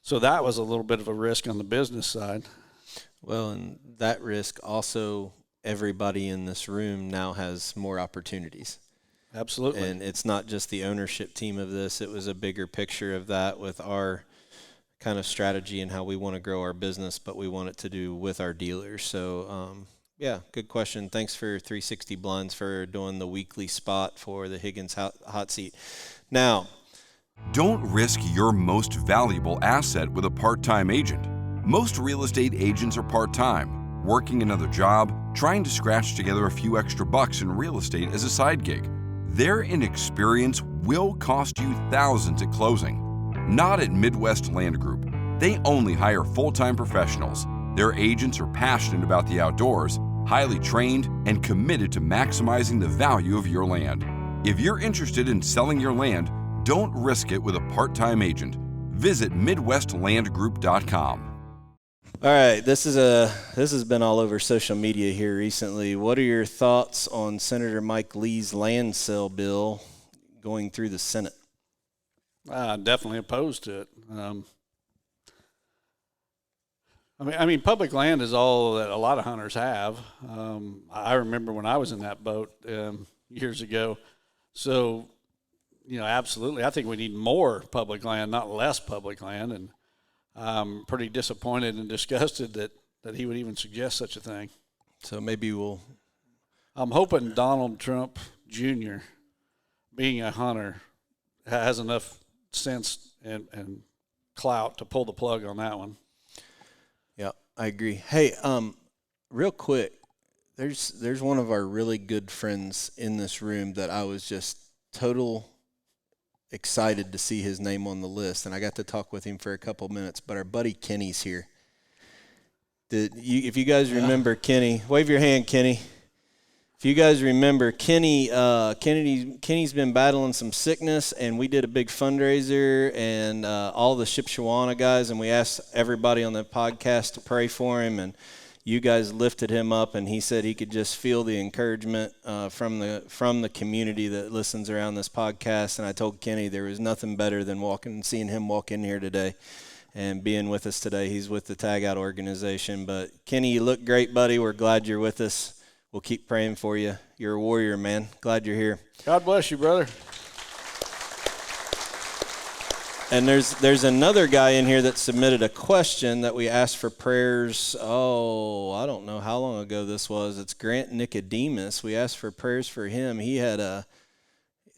[SPEAKER 3] So that was a little bit of a risk on the business side.
[SPEAKER 2] Well, and that risk also, everybody in this room now has more opportunities.
[SPEAKER 3] Absolutely.
[SPEAKER 2] And it's not just the ownership team of this. It was a bigger picture of that with our kind of strategy and how we want to grow our business, but we want it to do with our dealers. So, good question. Thanks for 360 Blinds for doing the weekly spot for the Higgins hot seat. Now,
[SPEAKER 5] don't risk your most valuable asset with a part-time agent. Most real estate agents are part-time, working another job, trying to scratch together a few extra bucks in real estate as a side gig. Their inexperience will cost you thousands at closing. Not at Midwest Land Group. They only hire full-time professionals. Their agents are passionate about the outdoors, highly trained, and committed to maximizing the value of your land. If you're interested in selling your land, don't risk it with a part-time agent. Visit MidwestLandGroup.com.
[SPEAKER 2] All right, this has been all over social media here recently. What are your thoughts on Senator Mike Lee's land sale bill going through the Senate?
[SPEAKER 3] Definitely opposed to it. I mean, public land is all that a lot of hunters have. I remember when I was in that boat years ago. So, absolutely. I think we need more public land, not less public land. And I'm pretty disappointed and disgusted that he would even suggest such a thing.
[SPEAKER 2] So maybe
[SPEAKER 3] I'm hoping Donald Trump Jr., being a hunter, has enough sense and clout to pull the plug on that one.
[SPEAKER 2] Yeah, I agree. Hey, real quick, there's one of our really good friends in this room that I was just total excited to see his name on the list, and I got to talk with him for a couple minutes. But our buddy Kenny's here. If you guys remember Kenny, wave your hand, Kenny. If you guys remember, Kenny's been battling some sickness, and we did a big fundraiser, and all the Shipshawana guys, and we asked everybody on the podcast to pray for him, and you guys lifted him up, and he said he could just feel the encouragement from the community that listens around this podcast. And I told Kenny there was nothing better than seeing him walk in here today and being with us today. He's with the Tag Out organization. But Kenny, you look great, buddy. We're glad you're with us. We'll keep praying for you. You're a warrior, man. Glad you're here.
[SPEAKER 3] God bless you, brother.
[SPEAKER 2] And there's another guy in here that submitted a question that we asked for prayers. Oh, I don't know how long ago this was. It's Grant Nicodemus. We asked for prayers for him. He had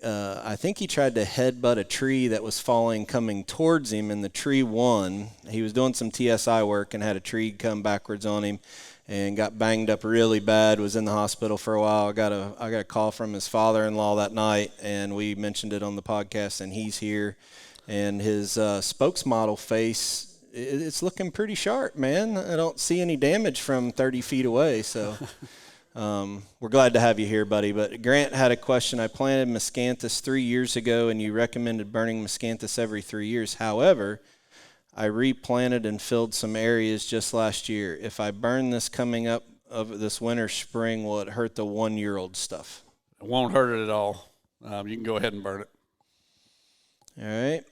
[SPEAKER 2] I think he tried to headbutt a tree that was coming towards him, and the tree won. He was doing some TSI work and had a tree come backwards on him and got banged up really bad, was in the hospital for a while. I got a call from his father-in-law that night, and we mentioned it on the podcast, and he's here. And his spokesmodel face, it's looking pretty sharp, man. I don't see any damage from 30 feet away, so we're glad to have you here, buddy. But Grant had a question. I planted miscanthus 3 years ago, and you recommended burning miscanthus every 3 years. However, I replanted and filled some areas just last year. If I burn this coming up of this winter, spring, will it hurt the 1-year-old stuff?
[SPEAKER 3] It won't hurt it at all. You can go ahead and burn it.
[SPEAKER 2] All right.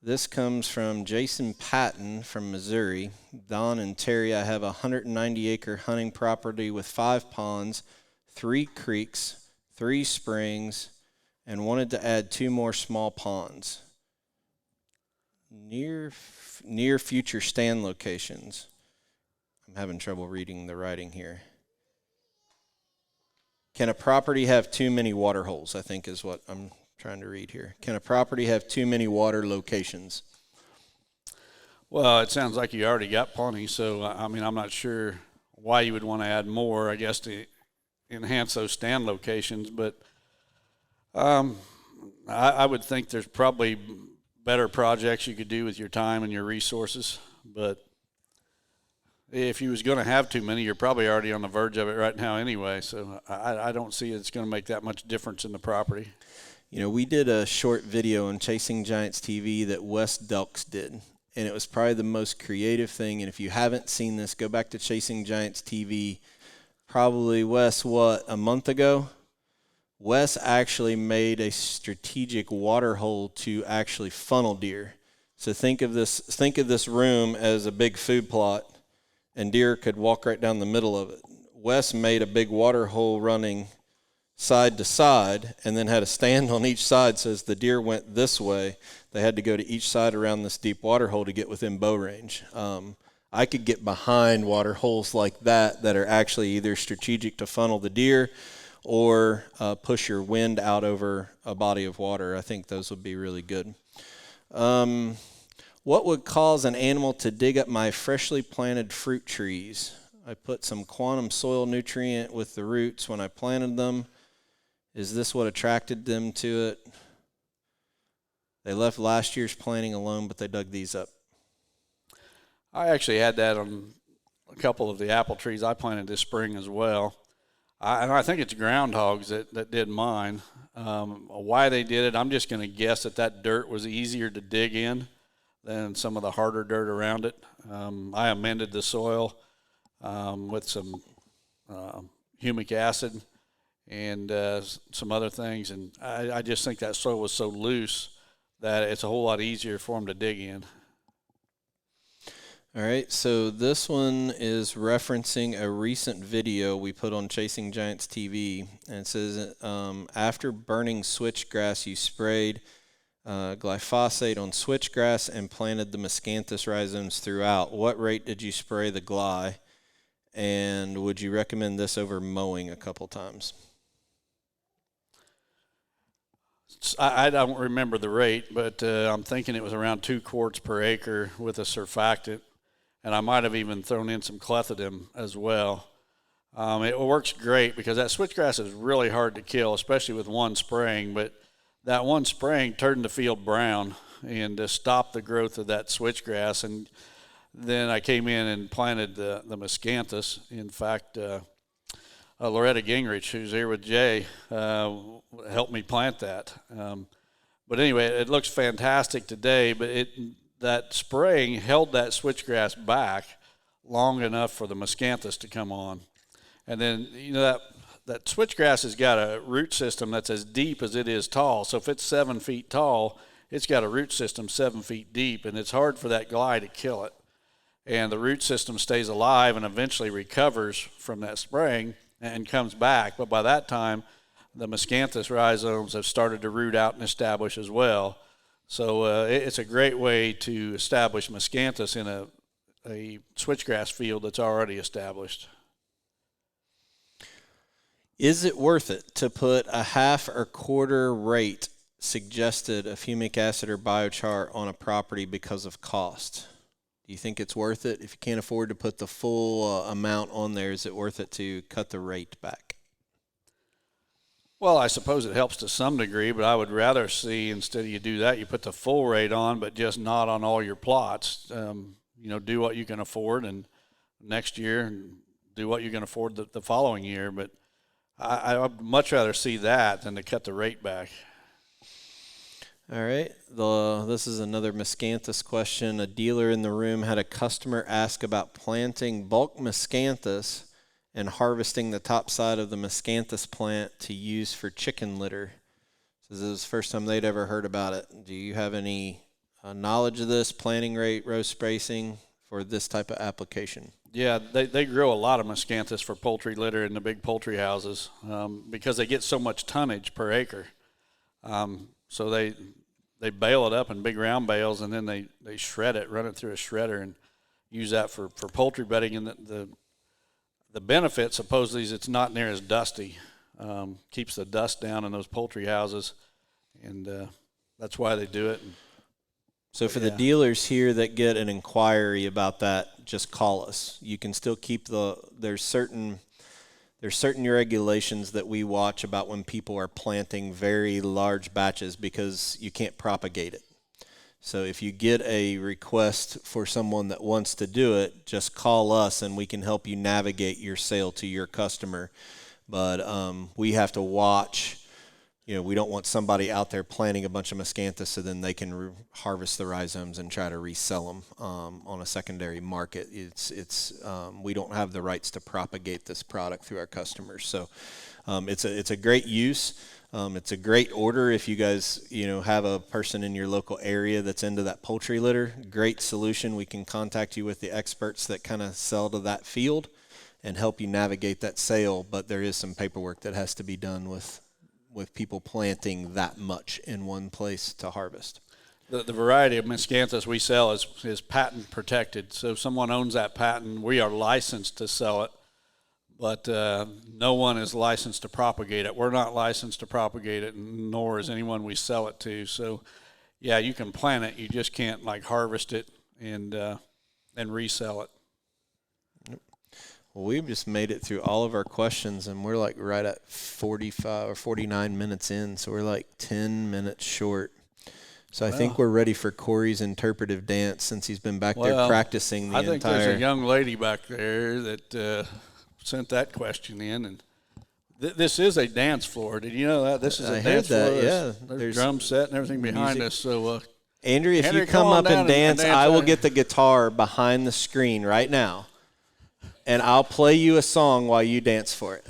[SPEAKER 2] This comes from Jason Patton from Missouri. Don and Terry, I have a 190-acre hunting property with 5 ponds, 3 creeks, 3 springs, and wanted to add 2 more small ponds. Near future stand locations. I'm having trouble reading the writing here. Can a property have too many water holes, I think is what I'm trying to read here. Can a property have too many water locations?
[SPEAKER 3] Well, it sounds like you already got plenty, so I mean, I'm not sure why you would want to add more, I guess, to enhance those stand locations, but I would think there's probably better projects you could do with your time and your resources, but if you was going to have too many, you're probably already on the verge of it right now anyway, so I don't see it's going to make that much difference in the property.
[SPEAKER 2] You know, we did a short video on Chasing Giants TV that Wes Delks did, and it was probably the most creative thing. And if you haven't seen this, go back to Chasing Giants TV. Probably, Wes, a month ago? Wes actually made a strategic water hole to actually funnel deer. So think of this room as a big food plot, and deer could walk right down the middle of it. Wes made a big water hole running side to side, and then had a stand on each side, so as the deer went this way, they had to go to each side around this deep water hole to get within bow range. I could get behind water holes like that are actually either strategic to funnel the deer or push your wind out over a body of water. I think those would be really good. What would cause an animal to dig up my freshly planted fruit trees? I put some quantum soil nutrient with the roots when I planted them. Is this what attracted them to it? They left last year's planting alone, but they dug these up.
[SPEAKER 3] I actually had that on a couple of the apple trees I planted this spring as well. And I think it's groundhogs that did mine. Why they did it, I'm just going to guess that dirt was easier to dig in than some of the harder dirt around it. I amended the soil with some humic acid and some other things, and I just think that soil was so loose that it's a whole lot easier for them to dig in.
[SPEAKER 2] All right, so this one is referencing a recent video we put on Chasing Giants TV, and it says, after burning switchgrass, you sprayed glyphosate on switchgrass and planted the miscanthus rhizomes throughout. What rate did you spray the gly, and would you recommend this over mowing a couple times?
[SPEAKER 3] I don't remember the rate, but I'm thinking it was around 2 quarts per acre with a surfactant, and I might have even thrown in some clethodim as well. It works great because that switchgrass is really hard to kill, especially with one spraying, but that one spraying turned the field brown and stopped the growth of that switchgrass. And then I came in and planted the miscanthus. In fact, Loretta Gingrich, who's here with Jay, helped me plant that. But anyway, it looks fantastic today, but that spraying held that switchgrass back long enough for the miscanthus to come on. And then, that switchgrass has got a root system that's as deep as it is tall. So if it's 7 feet tall, it's got a root system 7 feet deep, and it's hard for that glide to kill it. And the root system stays alive and eventually recovers from that spraying and comes back. But by that time, the miscanthus rhizomes have started to root out and establish as well. So it's a great way to establish miscanthus in a switchgrass field that's already established.
[SPEAKER 2] Is it worth it to put a half or quarter rate suggested of humic acid or biochar on a property because of cost? Do you think it's worth it? If you can't afford to put the full amount on there, is it worth it to cut the rate back?
[SPEAKER 3] Well, I suppose it helps to some degree, but I would rather see, instead of you do that, you put the full rate on, but just not on all your plots. Do what you can afford, and next year do what you can afford the following year. But I would much rather see that than to cut the rate back.
[SPEAKER 2] All right. This is another miscanthus question. A dealer in the room had a customer ask about planting bulk miscanthus and harvesting the top side of the miscanthus plant to use for chicken litter. So this is the first time they'd ever heard about it. Do you have any knowledge of this, planting rate, row spacing for this type of application?
[SPEAKER 3] Yeah, they grow a lot of miscanthus for poultry litter in the big poultry houses because they get so much tonnage per acre. So they bale it up in big round bales, and then they shred it, run it through a shredder, and use that for poultry bedding. And the benefit, supposedly, is it's not near as dusty. Keeps the dust down in those poultry houses, and that's why they do it.
[SPEAKER 2] So for the dealers here that get an inquiry about that, just call us. You can still keep there's certain regulations that we watch about when people are planting very large batches because you can't propagate it. So if you get a request for someone that wants to do it, just call us and we can help you navigate your sale to your customer. But we have to watch. We don't want somebody out there planting a bunch of miscanthus so then they can harvest the rhizomes and try to resell them on a secondary market. We don't have the rights to propagate this product through our customers. So it's a great use. It's a great order if you guys have a person in your local area that's into that poultry litter. Great solution. We can contact you with the experts that kind of sell to that field and help you navigate that sale. But there is some paperwork that has to be done with people planting that much in one place to harvest.
[SPEAKER 3] The variety of miscanthus we sell is patent protected. So if someone owns that patent, we are licensed to sell it, but no one is licensed to propagate it. We're not licensed to propagate it, nor is anyone we sell it to. So, yeah, you can plant it. You just can't harvest it and resell it.
[SPEAKER 2] Well, we've just made it through all of our questions, and we're right at 45 or 49 minutes in, so we're 10 minutes short. So I think we're ready for Corey's interpretive dance since he's been back there practicing the entire...
[SPEAKER 3] I think there's a young lady back there that sent that question in, and this is a dance floor. Did you know that? This is a dance floor.
[SPEAKER 2] Yeah.
[SPEAKER 3] There's drum set and everything behind us. So,
[SPEAKER 2] Andrew, if you come up and dance, I will get the guitar behind the screen right now. And I'll play you a song while you dance for it.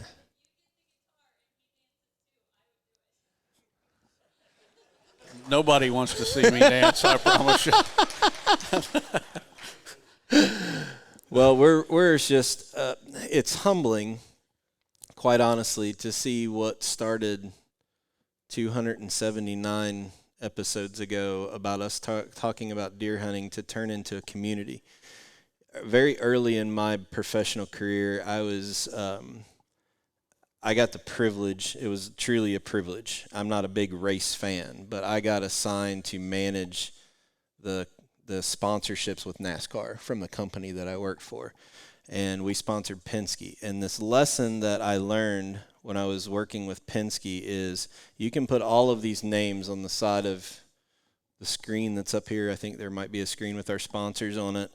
[SPEAKER 3] Nobody wants to see me dance, I promise you.
[SPEAKER 2] Well, we're just, it's humbling, quite honestly, to see what started 279 episodes ago about us talking about deer hunting to turn into a community. Very early in my professional career, I got the privilege. It was truly a privilege. I'm not a big race fan, but I got assigned to manage the sponsorships with NASCAR from the company that I worked for. and we sponsored Penske. And this lesson that I learned when I was working with Penske is you can put all of these names on the side of the screen that's up here. I think there might be a screen with our sponsors on it.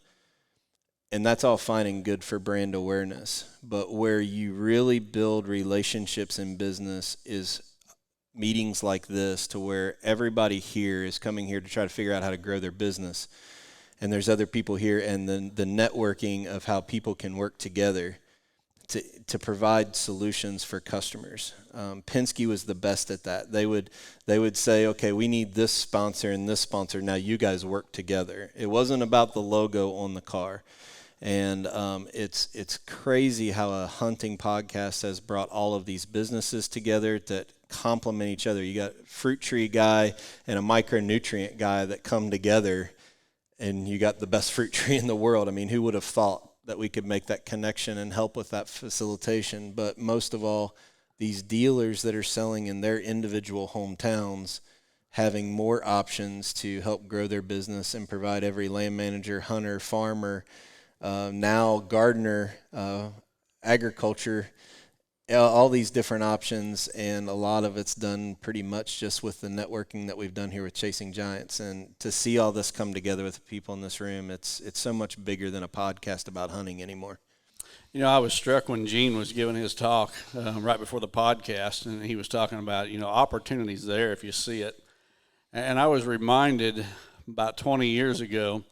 [SPEAKER 2] And that's all fine and good for brand awareness. But where you really build relationships in business is meetings like this, to where everybody here is coming here to try to figure out how to grow their business. And there's other people here, and then the networking of how people can work together to provide solutions for customers. Penske was the best at that. They would say, okay, we need this sponsor and this sponsor. Now you guys work together. It wasn't about the logo on the car. And it's crazy how a hunting podcast has brought all of these businesses together that complement each other. You got a fruit tree guy and a micronutrient guy that come together, and you got the best fruit tree in the world. I mean, who would have thought that we could make that connection and help with that facilitation? But most of all, these dealers that are selling in their individual hometowns, having more options to help grow their business and provide every land manager, hunter, farmer, now gardener, agriculture, all these different options, and a lot of it's done pretty much just with the networking that we've done here with Chasing Giants. And to see all this come together with the people in this room, it's so much bigger than a podcast about hunting anymore.
[SPEAKER 3] You know, I was struck when Gene was giving his talk right before the podcast, and he was talking about, opportunities there if you see it. And I was reminded about 20 years ago,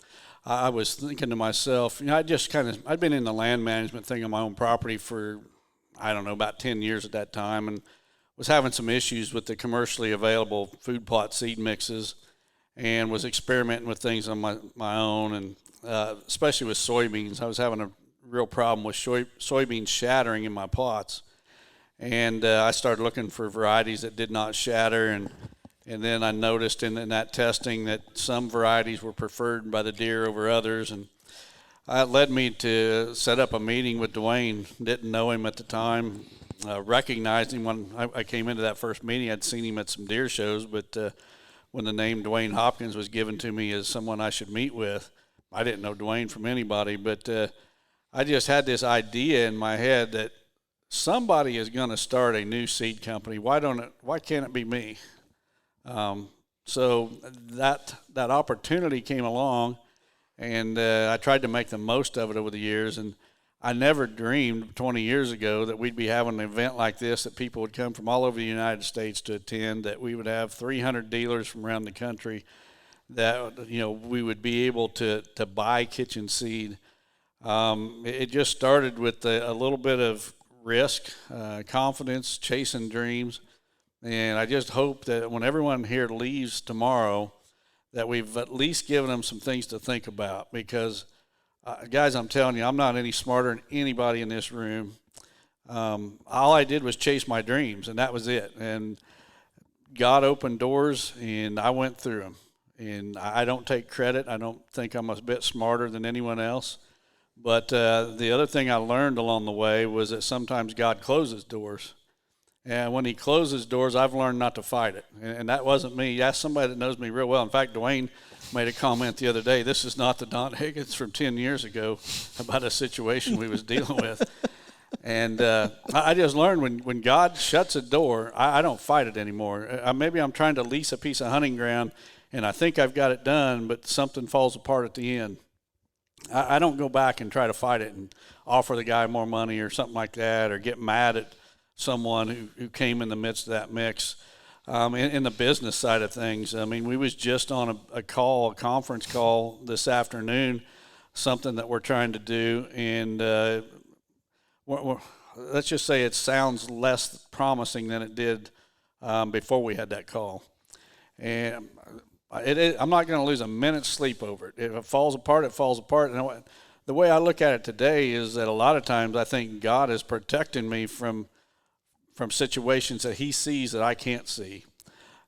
[SPEAKER 3] I was thinking to myself, I'd been in the land management thing on my own property for, about 10 years at that time, and was having some issues with the commercially available food plot seed mixes, and was experimenting with things on my own, and especially with soybeans. I was having a real problem with soybeans shattering in my plots, and I started looking for varieties that did not shatter, and then I noticed in that testing that some varieties were preferred by the deer over others, and it led me to set up a meeting with Dwayne. Didn't know him at the time, recognized him when I came into that first meeting. I'd seen him at some deer shows, but when the name Dwayne Hopkins was given to me as someone I should meet with, I didn't know Dwayne from anybody, but I just had this idea in my head that somebody is going to start a new seed company. Why can't it be me? So that opportunity came along, and I tried to make the most of it over the years. And I never dreamed 20 years ago that we'd be having an event like this, that people would come from all over the United States to attend, that we would have 300 dealers from around the country, that, we would be able to buy kitchen seed. It just started with a little bit of risk, confidence, chasing dreams. And I just hope that when everyone here leaves tomorrow, that we've at least given them some things to think about. Because, guys, I'm telling you, I'm not any smarter than anybody in this room. All I did was chase my dreams, and that was it. And God opened doors, and I went through them. And I don't take credit. I don't think I'm a bit smarter than anyone else. But the other thing I learned along the way was that sometimes God closes doors. And when he closes doors, I've learned not to fight it. And that wasn't me. That's somebody that knows me real well. In fact, Dwayne made a comment the other day. This is not the Don Higgins from 10 years ago about a situation we was dealing with. And I just learned when God shuts a door, I don't fight it anymore. Maybe I'm trying to lease a piece of hunting ground, and I think I've got it done, but something falls apart at the end. I don't go back and try to fight it and offer the guy more money or something like that, or get mad at someone who came in the midst of that mix. In the business side of things, I mean, we was just on a conference call this afternoon, something that we're trying to do, and let's just say it sounds less promising than it did before we had that call. And I'm not going to lose a minute's sleep over it. If it falls apart, it falls apart. And the way I look at it today is that a lot of times I think God is protecting me from situations that he sees that I can't see.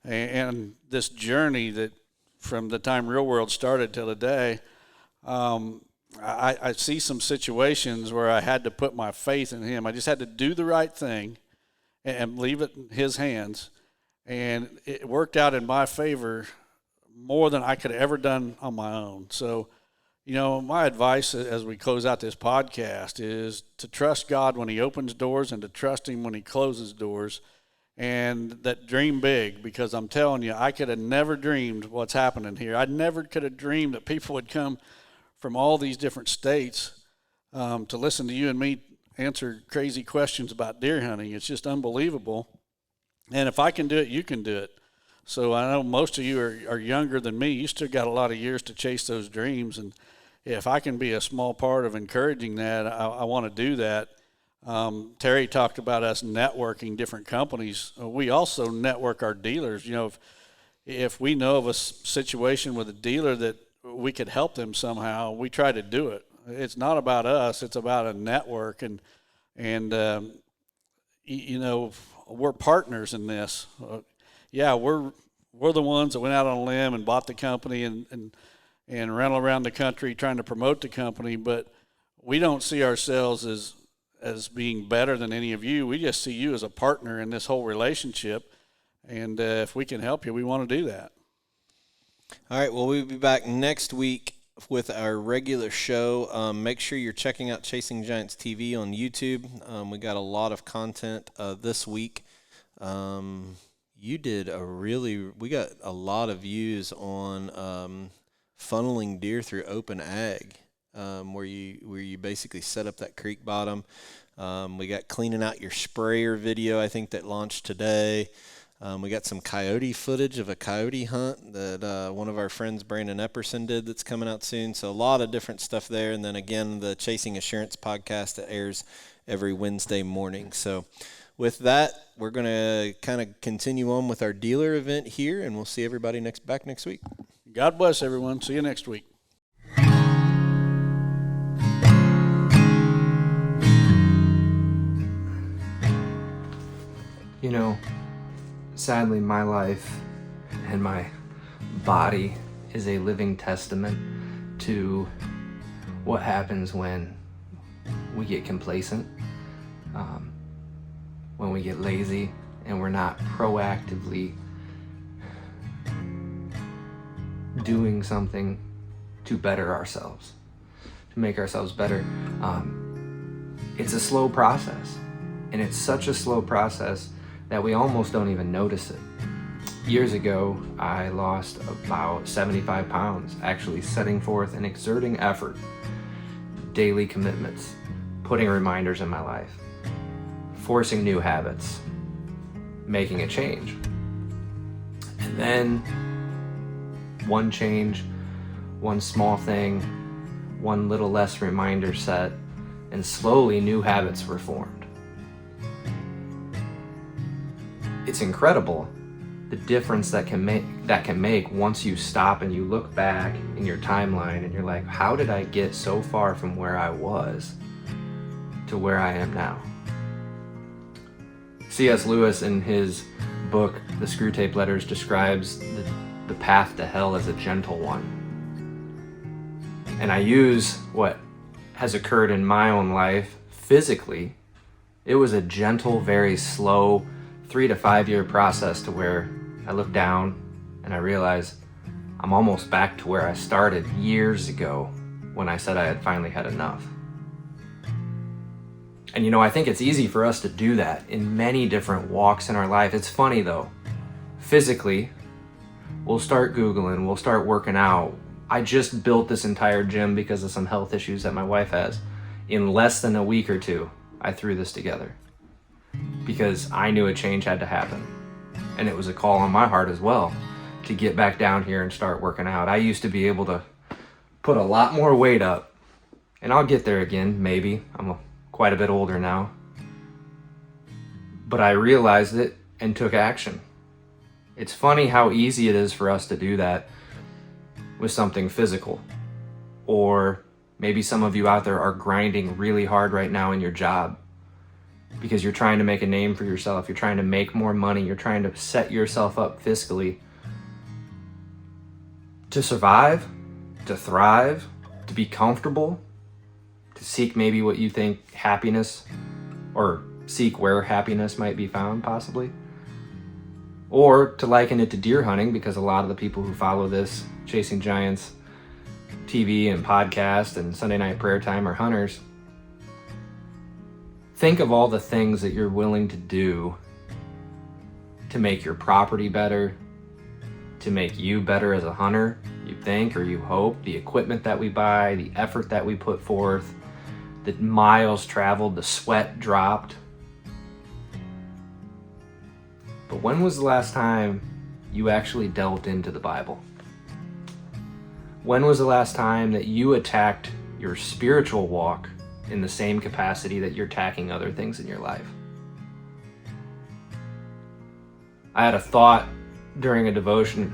[SPEAKER 3] And this journey that from the time Real World started till today, I see some situations where I had to put my faith in him. I just had to do the right thing and leave it in his hands. And it worked out in my favor more than I could have ever done on my own. So, My advice as we close out this podcast is to trust God when he opens doors and to trust him when he closes doors, and that dream big, because I'm telling you, I could have never dreamed what's happening here. I never could have dreamed that people would come from all these different states to listen to you and me answer crazy questions about deer hunting. It's just unbelievable. And if I can do it, you can do it. So I know most of you are younger than me. You still got a lot of years to chase those dreams, and if I can be a small part of encouraging that, I want to do that. Terry talked about us networking different companies. We also network our dealers. If we know of a situation with a dealer that we could help them somehow, we try to do it. It's not about us. It's about a network. And we're partners in this. We're the ones that went out on a limb and bought the company and ran around the country trying to promote the company, but we don't see ourselves as being better than any of you. We just see you as a partner in this whole relationship, and if we can help you, we want to do that.
[SPEAKER 2] All right, well, we'll be back next week with our regular show. Make sure you're checking out Chasing Giants TV on YouTube. We got a lot of content this week. We got a lot of views on funneling deer through open ag, where you basically set up that creek bottom. We got cleaning out your sprayer video, I think, that launched today. We got some coyote footage of a coyote hunt that one of our friends, Brandon Epperson, did that's coming out soon. So a lot of different stuff there. And then again, the Chasing Assurance podcast that airs every Wednesday morning. So with that, we're going to kind of continue on with our dealer event here, and we'll see everybody back next week.
[SPEAKER 3] God bless everyone. See you next week.
[SPEAKER 6] Sadly, my life and my body is a living testament to what happens when we get complacent, when we get lazy, and we're not proactively doing something to better ourselves, to make ourselves better. It's a slow process, and it's such a slow process that we almost don't even notice it. Years ago, I lost about 75 pounds, actually setting forth and exerting effort, daily commitments, putting reminders in my life, forcing new habits, making a change. And then one change, one small thing, one little less reminder set, and slowly new habits were formed. It's incredible the difference that can make once you stop and you look back in your timeline and you're like, how did I get so far from where I was to where I am now? C.S. Lewis, in his book, The Screwtape Letters, describes the path to hell as a gentle one. And I use what has occurred in my own life physically. It was a gentle, very slow 3 to 5 year process to where I look down and I realize I'm almost back to where I started years ago when I said I had finally had enough. And I think it's easy for us to do that in many different walks in our life. It's funny though, physically, we'll start Googling, we'll start working out. I just built this entire gym because of some health issues that my wife has. In less than a week or two, I threw this together because I knew a change had to happen. And it was a call on my heart as well to get back down here and start working out. I used to be able to put a lot more weight up, and I'll get there again, maybe. I'm quite a bit older now. But I realized it and took action. It's funny how easy it is for us to do that with something physical. Or maybe some of you out there are grinding really hard right now in your job because you're trying to make a name for yourself, you're trying to make more money, you're trying to set yourself up fiscally to survive, to thrive, to be comfortable, to seek maybe what you think happiness, or seek where happiness might be found possibly. Or to liken it to deer hunting, because a lot of the people who follow this Chasing Giants TV and podcast and Sunday night prayer time are hunters, think of all the things that you're willing to do to make your property better, to make you better as a hunter, you think or you hope, the equipment that we buy, the effort that we put forth, the miles traveled, the sweat dropped. But when was the last time you actually delved into the Bible? When was the last time that you attacked your spiritual walk in the same capacity that you're attacking other things in your life? I had a thought during a devotion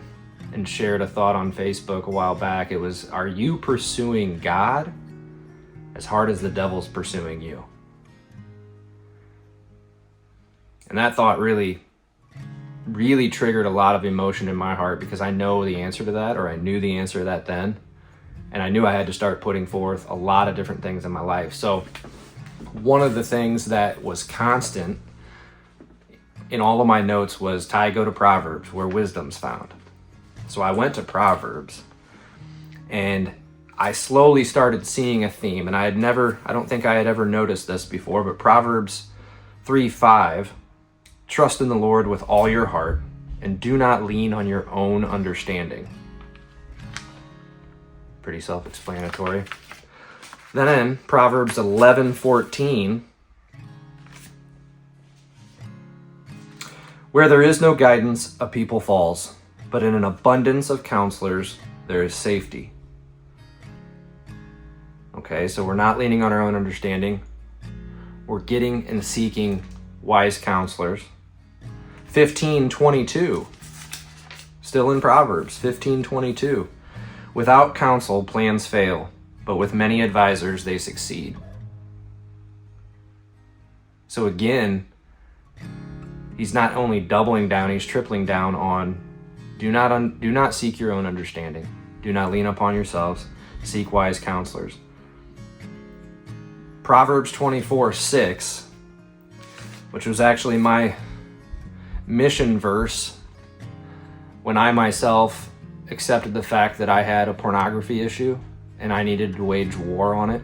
[SPEAKER 6] and shared a thought on Facebook a while back. It was, are you pursuing God as hard as the devil's pursuing you? And that thought really triggered a lot of emotion in my heart, because I know the answer to that, or I knew the answer to that then. And I knew I had to start putting forth a lot of different things in my life. So one of the things that was constant in all of my notes was, Ty, go to Proverbs where wisdom's found. So I went to Proverbs and I slowly started seeing a theme, and I don't think I had ever noticed this before, but Proverbs 3:5, trust in the Lord with all your heart and do not lean on your own understanding. Pretty self-explanatory. Then in Proverbs 11:14, where there is no guidance, a people falls, but in an abundance of counselors, there is safety. Okay, so we're not leaning on our own understanding. We're getting and seeking wise counselors. 15:22, still in Proverbs, 15:22. Without counsel, plans fail, but with many advisors, they succeed. So again, he's not only doubling down, he's tripling down on do not seek your own understanding. Do not lean upon yourselves. Seek wise counselors. Proverbs 24:6, which was actually my mission verse when I myself accepted the fact that I had a pornography issue and I needed to wage war on it.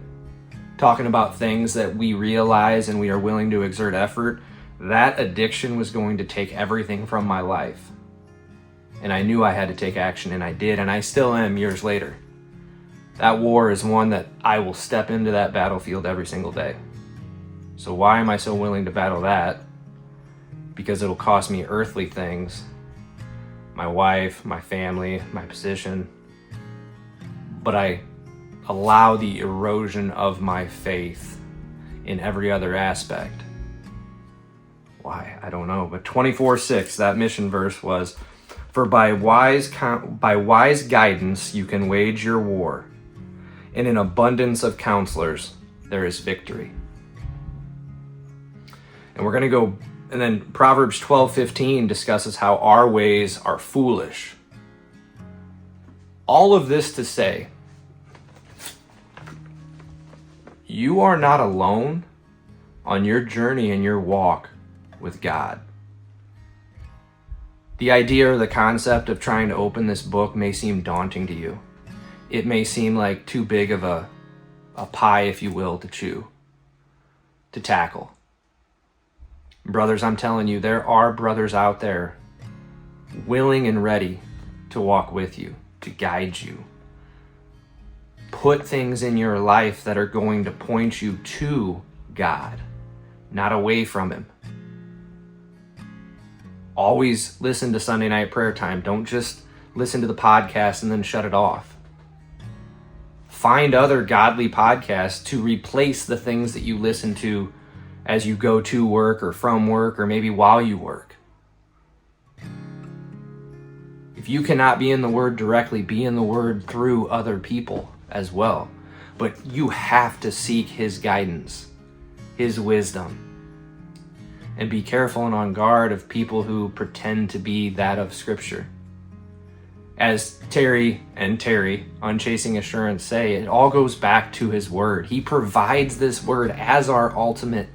[SPEAKER 6] Talking about things that we realize and we are willing to exert effort, that addiction was going to take everything from my life. And I knew I had to take action, and I did, and I still am years later. That war is one that I will step into that battlefield every single day. So why am I so willing to battle that? Because it'll cost me earthly things, my wife, my family, my position, but I allow the erosion of my faith in every other aspect. Why? I don't know. But 24:6, that mission verse was, for by wise guidance you can wage your war. In an abundance of counselors there is victory. And we're going to go, and then Proverbs 12:15 discusses how our ways are foolish. All of this to say, you are not alone on your journey and your walk with God. The idea or the concept of trying to open this book may seem daunting to you. It may seem like too big of a pie, if you will, to chew, to tackle. Brothers, I'm telling you, there are brothers out there willing and ready to walk with you, to guide you. Put things in your life that are going to point you to God, not away from Him. Always listen to Sunday night prayer time. Don't just listen to the podcast and then shut it off. Find other godly podcasts to replace the things that you listen to as you go to work or from work or maybe while you work. If you cannot be in the Word directly, be in the Word through other people as well. But you have to seek His guidance, His wisdom. And be careful and on guard of people who pretend to be that of Scripture. As Terry on Chasing Assurance say, it all goes back to His Word. He provides this Word as our ultimate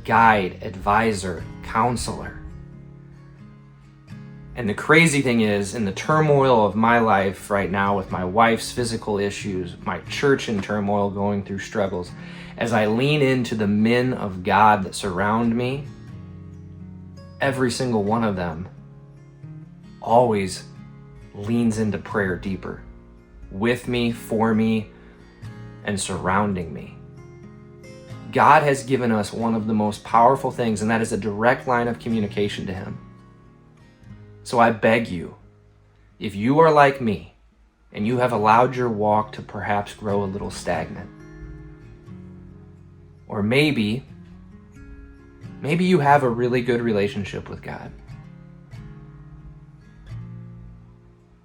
[SPEAKER 6] guide, advisor, counselor. And the crazy thing is, in the turmoil of my life right now, with my wife's physical issues, my church in turmoil, going through struggles, as I lean into the men of God that surround me, every single one of them always leans into prayer deeper, with me, for me, and surrounding me. God has given us one of the most powerful things, and that is a direct line of communication to Him. So I beg you, if you are like me, and you have allowed your walk to perhaps grow a little stagnant, or maybe you have a really good relationship with God,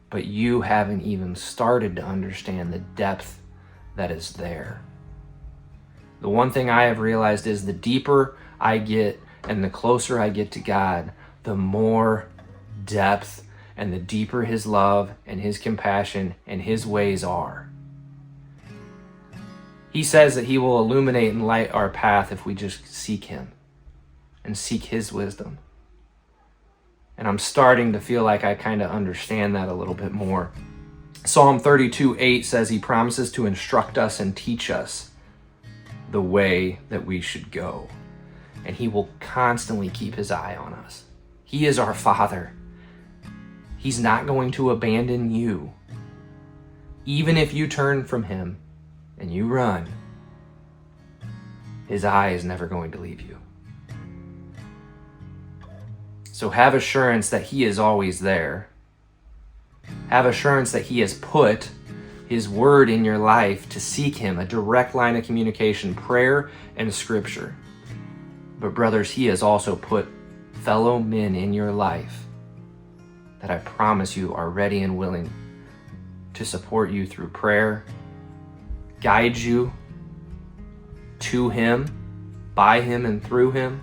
[SPEAKER 6] but you haven't even started to understand the depth that is there. The one thing I have realized is the deeper I get and the closer I get to God, the more depth and the deeper His love and His compassion and His ways are. He says that He will illuminate and light our path if we just seek Him and seek His wisdom. And I'm starting to feel like I kind of understand that a little bit more. Psalm 32:8 says He promises to instruct us and teach us the way that we should go. And He will constantly keep His eye on us. He is our Father. He's not going to abandon you. Even if you turn from Him and you run, His eye is never going to leave you. So have assurance that He is always there. Have assurance that He has put His word in your life to seek Him, a direct line of communication, prayer and scripture. But brothers, He has also put fellow men in your life that I promise you are ready and willing to support you through prayer, guide you to Him, by Him and through Him.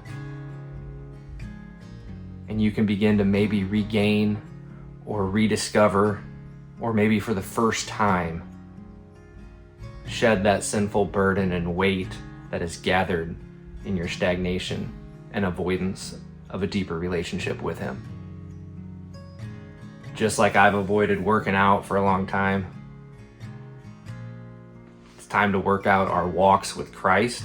[SPEAKER 6] And you can begin to maybe regain or rediscover, or maybe for the first time, shed that sinful burden and weight that is gathered in your stagnation and avoidance of a deeper relationship with Him. Just like I've avoided working out for a long time, it's time to work out our walks with Christ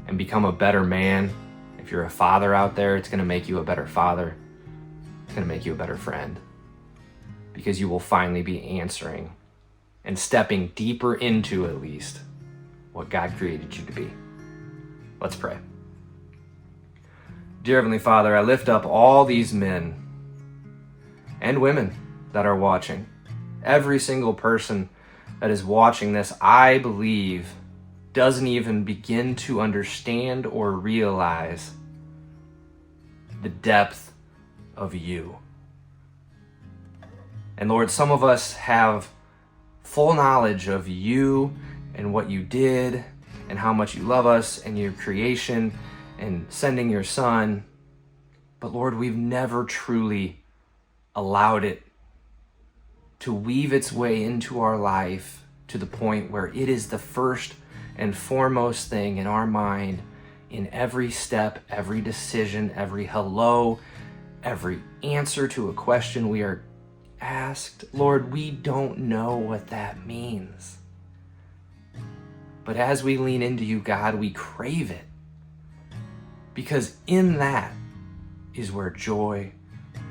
[SPEAKER 6] and become a better man. If you're a father out there, it's going to make you a better father. It's going to make you a better friend, because you will finally be answering and stepping deeper into, at least, what God created you to be. Let's pray. Dear Heavenly Father, I lift up all these men and women that are watching. Every single person that is watching this, I believe, doesn't even begin to understand or realize the depth of You. And Lord, some of us have full knowledge of You and what You did and how much You love us and Your creation and sending Your Son. But Lord, we've never truly allowed it to weave its way into our life to the point where it is the first and foremost thing in our mind, in every step, every decision, every hello, every answer to a question we are asked. Lord, we don't know what that means. But as we lean into You, God, we crave it. Because in that is where joy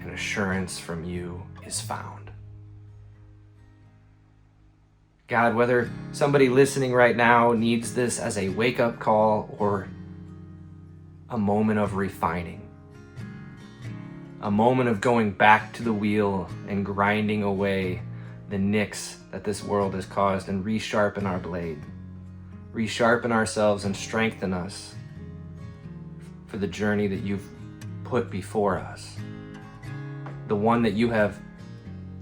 [SPEAKER 6] and assurance from You is found. God, whether somebody listening right now needs this as a wake-up call or a moment of refining, a moment of going back to the wheel and grinding away the nicks that this world has caused and resharpen our blade, resharpen ourselves and strengthen us for the journey that You've put before us, the one that You have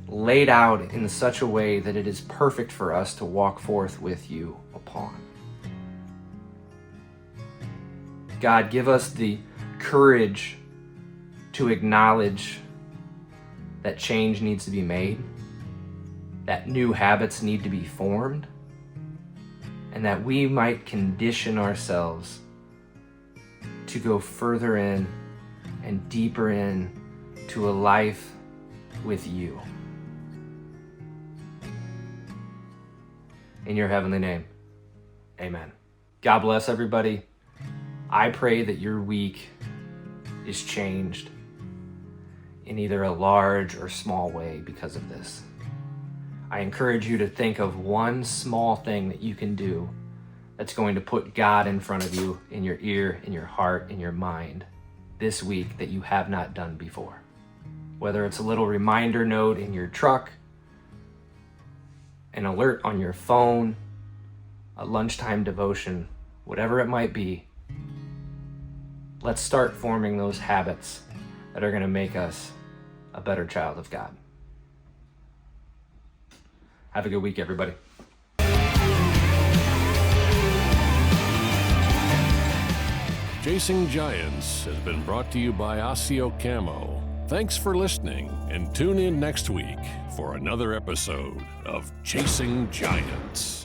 [SPEAKER 6] laid out in such a way that it is perfect for us to walk forth with You upon. God, give us the courage to acknowledge that change needs to be made, that new habits need to be formed, and that we might condition ourselves to go further in and deeper in to a life with you. In your heavenly name, amen. God bless everybody. I pray that your week is changed in either a large or small way because of this. I encourage you to think of one small thing that you can do that's going to put God in front of you, in your ear, in your heart, in your mind this week that you have not done before. Whether it's a little reminder note in your truck, an alert on your phone, a lunchtime devotion, whatever it might be, let's start forming those habits that are going to make us a better child of God. Have a good week, everybody.
[SPEAKER 1] Chasing Giants has been brought to you by Asio Camo. Thanks for listening, and tune in next week for another episode of Chasing Giants.